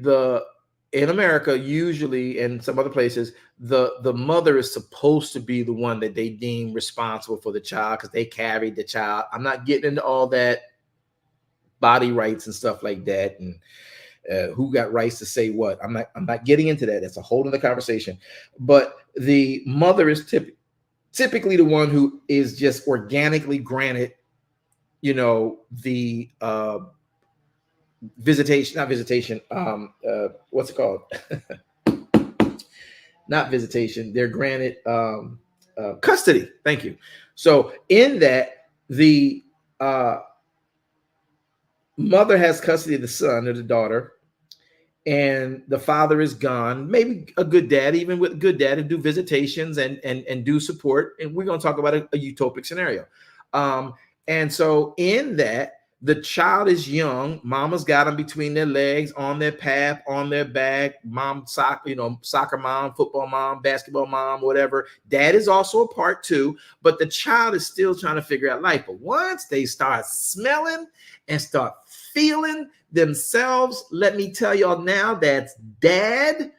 America, usually, and some other places, the mother is supposed to be the one that they deem responsible for the child because they carried the child. I'm not getting into all that body rights and stuff like that, and who got rights to say what. I'm not getting into that. That's a whole other conversation. But the mother is typically the one who is just organically granted, the what's it called? Not visitation. They're granted custody. Thank you. So in that, the mother has custody of the son or the daughter, and the father is gone. Maybe a good dad, even with a good dad, and do visitations and do support. And we're going to talk about a utopic scenario. And so in that, the child is young. Mama's got them between their legs, on their pap, on their back. Mom, soccer mom, football mom, basketball mom, whatever. Dad is also a part too, but the child is still trying to figure out life. But once they start smelling and start feeling themselves, let me tell y'all now, that's dad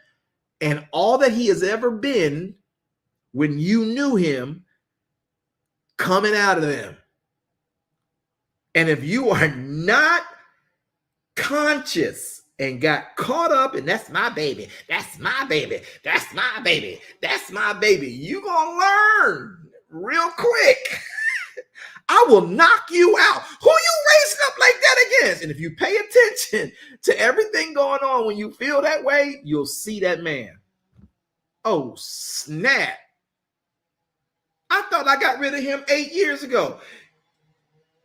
and all that he has ever been when you knew him coming out of them. And if you are not conscious and got caught up in that's my baby, that's my baby, that's my baby, that's my baby, you're going to learn real quick. I will knock you out. Who you raising up like that against? And if you pay attention to everything going on when you feel that way, you'll see that man. Oh, snap. I thought I got rid of him 8 years ago.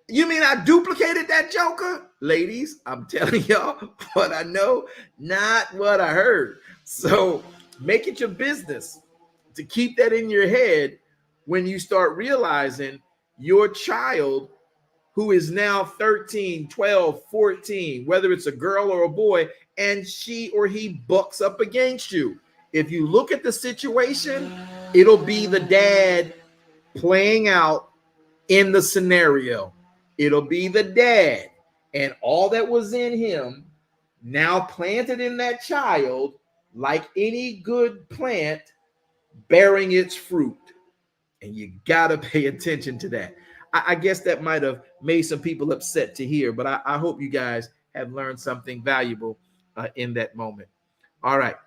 You mean I duplicated that joker? Ladies, I'm telling y'all what I know, not what I heard. So make it your business to keep that in your head when you start realizing your child, who is now 13, 12, 14, whether it's a girl or a boy, and she or he bucks up against you. If you look at the situation, it'll be the dad playing out in the scenario. It'll be the dad and all that was in him now planted in that child, like any good plant, bearing its fruit. And you got to pay attention to that. I guess that might have made some people upset to hear, but I hope you guys have learned something valuable in that moment. All right.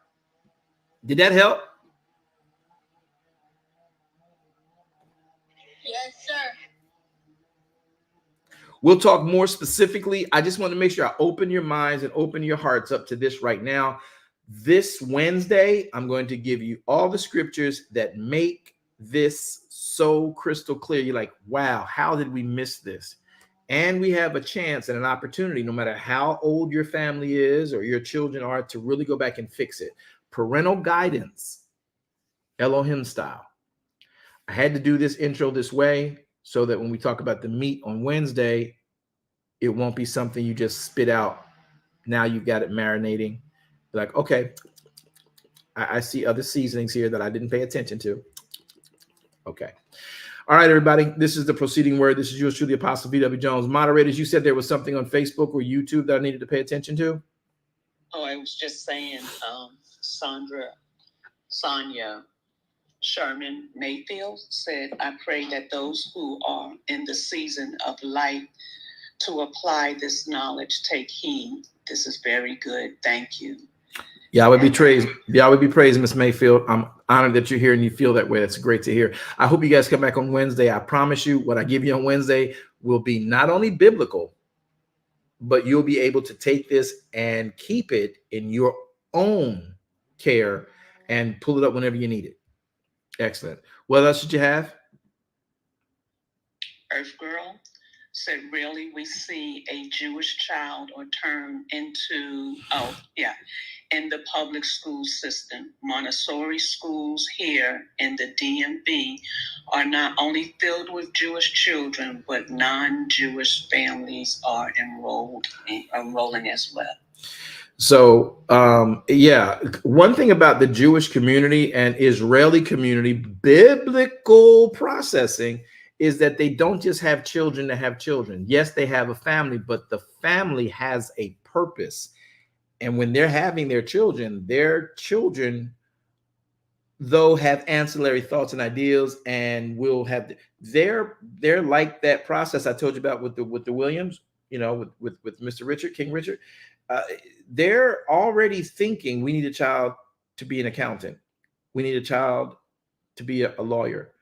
Did that help? Yes, sir. We'll talk more specifically. I just want to make sure I open your minds and open your hearts up to this right now. This Wednesday, I'm going to give you all the scriptures that make this so crystal clear. You're like, wow, how did we miss this? And we have a chance and an opportunity, no matter how old your family is or your children are, to really go back and fix it. Parental guidance, ELOHIM style. I had to do this intro this way so that when we talk about the meat on Wednesday, it won't be something you just spit out. Now you've got it marinating. Like, okay, I see other seasonings here that I didn't pay attention to. Okay. All right, everybody. This is the proceeding word. This is yours truly, Apostle V.W. Jones. Moderators, you said there was something on Facebook or YouTube that I needed to pay attention to? Oh, I was just saying, Sonia Sherman Mayfield said, I pray that those who are in the season of life to apply this knowledge take heed. This is very good. Thank you. Y'all would be praised. Y'all would be praised, Miss Mayfield. I'm honored that you're here and you feel that way. That's great to hear. I hope you guys come back on Wednesday. I promise you what I give you on Wednesday will be not only biblical, but you'll be able to take this and keep it in your own care and pull it up whenever you need it. Excellent. What else did you have? Earth Girl said, really, we see a Jewish child or turn into, in the public school system. Montessori schools here in the DMV are not only filled with Jewish children, but non-Jewish families are enrolling as well. So, one thing about the Jewish community and Israeli community, biblical processing, is that they don't just have children to have children. Yes, they have a family, but the family has a purpose. And when they're having their children, though, have ancillary thoughts and ideas, and will have they're like that process I told you about with the Williams, with Mr. Richard, King Richard. They're already thinking we need a child to be an accountant. We need a child to be a lawyer.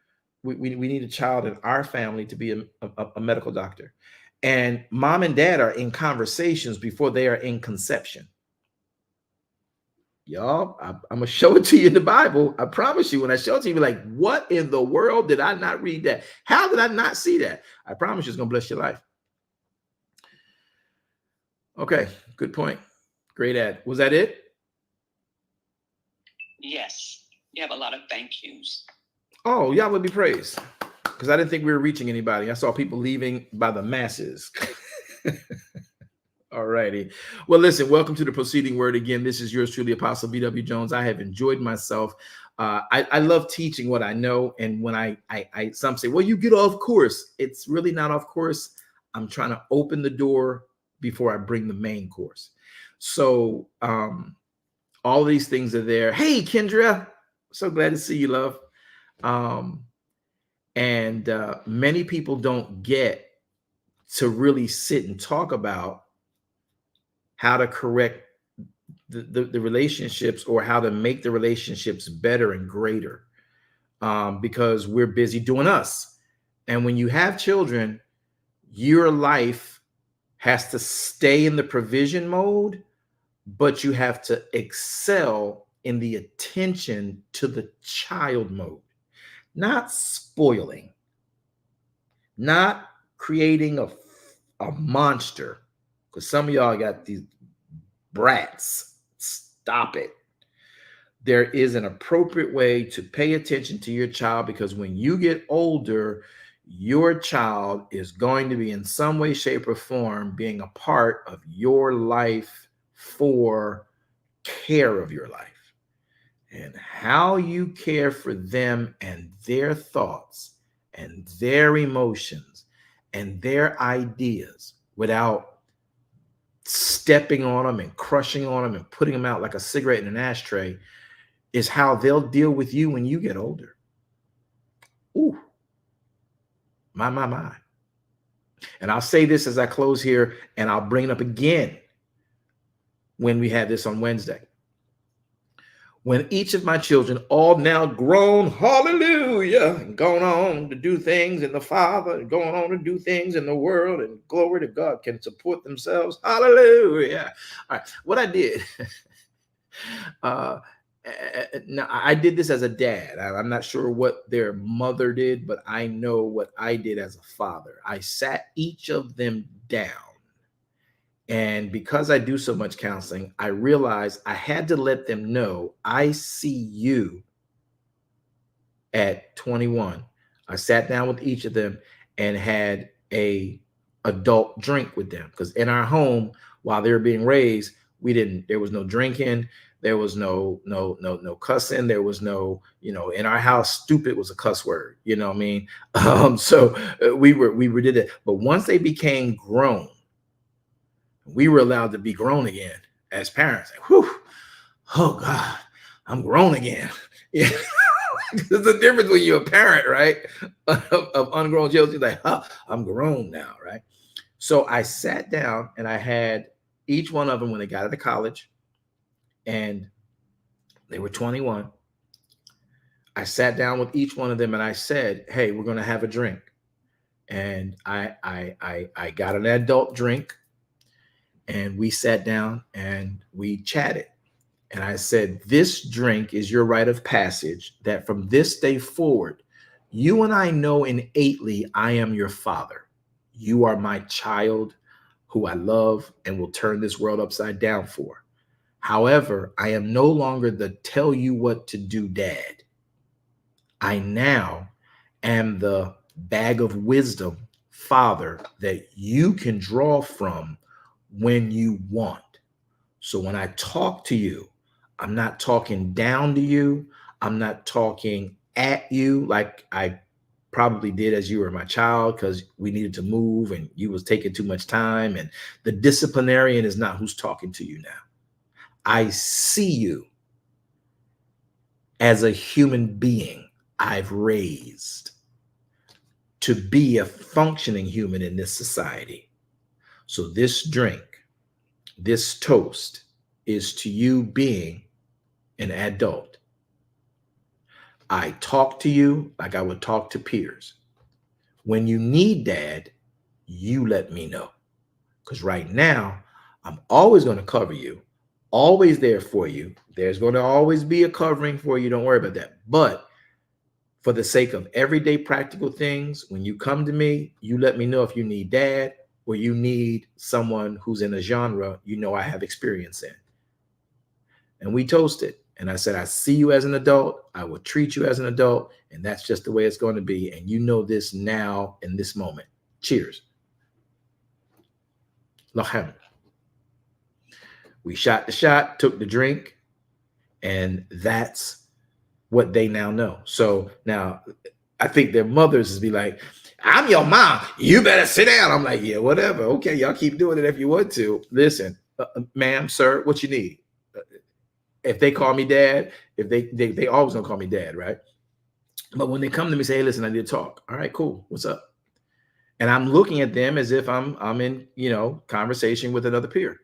We need a child in our family to be a medical doctor. And mom and dad are in conversations before they are in conception. Y'all, I'm going to show it to you in the Bible. I promise you, when I show it to you, you're like, what in the world did I not read that? How did I not see that? I promise you it's going to bless your life. Okay, good point. Great ad. Was that it? Yes. You have a lot of thank yous. Oh, y'all would be praised, because I didn't think we were reaching anybody. I saw people leaving by the masses. All righty. Well, listen, welcome to the proceeding word again. This is yours truly, Apostle V.W. Jones. I have enjoyed myself. I love teaching what I know. And when I some say, well, you get off course. It's really not off course. I'm trying to open the door before I bring the main course. So all these things are there. Hey, Kendra, so glad to see you, love. Many people don't get to really sit and talk about how to correct the relationships, or how to make the relationships better and greater, because we're busy doing us. And when you have children, your life has to stay in the provision mode, but you have to excel in the attention to the child mode. Not spoiling, not creating a monster, because some of y'all got these brats. Stop it. There is an appropriate way to pay attention to your child, because when you get older, your child is going to be in some way, shape, or form being a part of your life for care of your life. And how you care for them and their thoughts and their emotions and their ideas without stepping on them and crushing on them and putting them out like a cigarette in an ashtray is how they'll deal with you when you get older. Ooh, my. And I'll say this as I close here, and I'll bring it up again when we have this on Wednesday. when each of my children, all now grown, hallelujah, and gone on to do things in the Father, and going on to do things in the world, and glory to God, can support themselves, hallelujah. All right, what I did, now I did this as a dad. I'm not sure what their mother did, but I know what I did as a father. I sat each of them down. And because I do so much counseling, I realized I had to let them know, I see you at 21. I sat down with each of them and had a adult drink with them, because in our home, while they were being raised, there was no drinking, there was no cussing, there was no, in our house, stupid was a cuss word, you know what I mean? So we did it. But once they became grown, we were allowed to be grown again as parents. Whew, oh God, I'm grown again. Yeah. There's a difference when you're a parent, right? Of ungrown children. Like, oh, I'm grown now, right? So I sat down and I had each one of them when they got out of college and they were 21. I sat down with each one of them and I said, hey, we're going to have a drink. And I got an adult drink. And we sat down and we chatted. And I said, this drink is your rite of passage, that from this day forward, you and I know innately I am your father. You are my child who I love and will turn this world upside down for. However, I am no longer the tell you what to do dad. I now am the bag of wisdom father that you can draw from when you want. So when I talk to you, I'm not talking down to you. I'm not talking at you like I probably did as you were my child, because we needed to move and you was taking too much time. And the disciplinarian is not who's talking to you now. I see you as a human being I've raised to be a functioning human in this society. So this drink, this toast is to you being an adult. I talk to you like I would talk to peers. When you need dad, you let me know. Because right now, I'm always going to cover you, always there for you. There's going to always be a covering for you. Don't worry about that. But for the sake of everyday practical things, when you come to me, you let me know if you need dad or you need someone who's in a genre I have experience in. And we toasted. And I said, I see you as an adult. I will treat you as an adult. And that's just the way it's going to be. And you know this now in this moment. Cheers. ELOHIM. We shot the shot, took the drink, and that's what they now know. So now I think their mothers is be like, I'm your mom. You better sit down. I'm like, yeah, whatever. Okay, y'all keep doing it if you want to. Listen, ma'am, sir, what you need? If they call me dad, if they always gonna call me dad, right? But when they come to me, say, hey, listen, I need to talk. All right, cool. What's up? And I'm looking at them as if I'm in, conversation with another peer.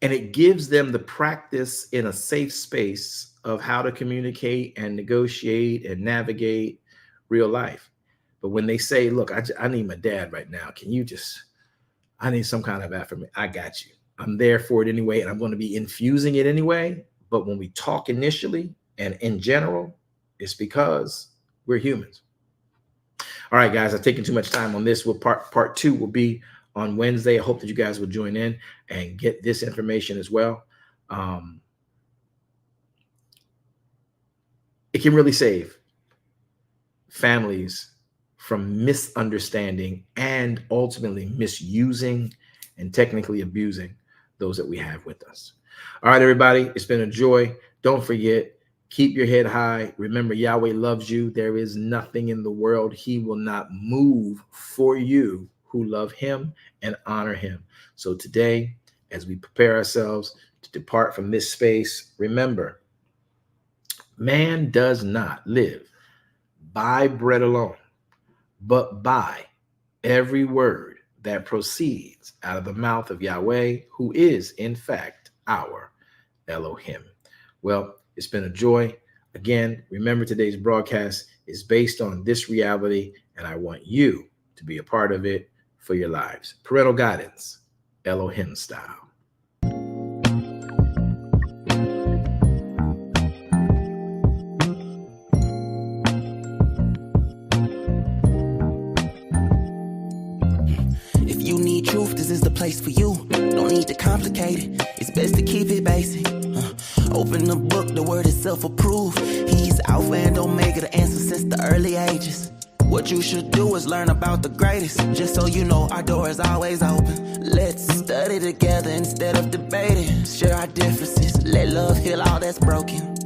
And it gives them the practice in a safe space of how to communicate and negotiate and navigate real life. But when they say, look, I need my dad right now. I need some kind of affirmation. I got you. I'm there for it anyway. And I'm going to be infusing it anyway. But when we talk initially and in general, it's because we're humans. All right, guys, I've taken too much time on this. Part two will be on Wednesday. I hope that you guys will join in and get this information as well. It can really save families from misunderstanding and ultimately misusing and technically abusing those that we have with us. All right, everybody, it's been a joy. Don't forget, keep your head high. Remember, Yahweh loves you. There is nothing in the world he will not move for you who love him and honor him. So today, as we prepare ourselves to depart from this space, remember, man does not live by bread alone, but by every word that proceeds out of the mouth of Yahweh, who is, in fact, our Elohim. Well, it's been a joy. Again, remember today's broadcast is based on this reality, and I want you to be a part of it for your lives. Parental guidance, ELOHIM style. If you need truth, this is the place for you. Don't need to complicate it. It's best to keep it basic. Open the book, the word is self-approved. He's Alpha and Omega, the answer since the early ages. What you should do is learn about the greatest. Just so you know, our door is always open. Let's study together instead of debating. Share our differences, let love heal all that's broken.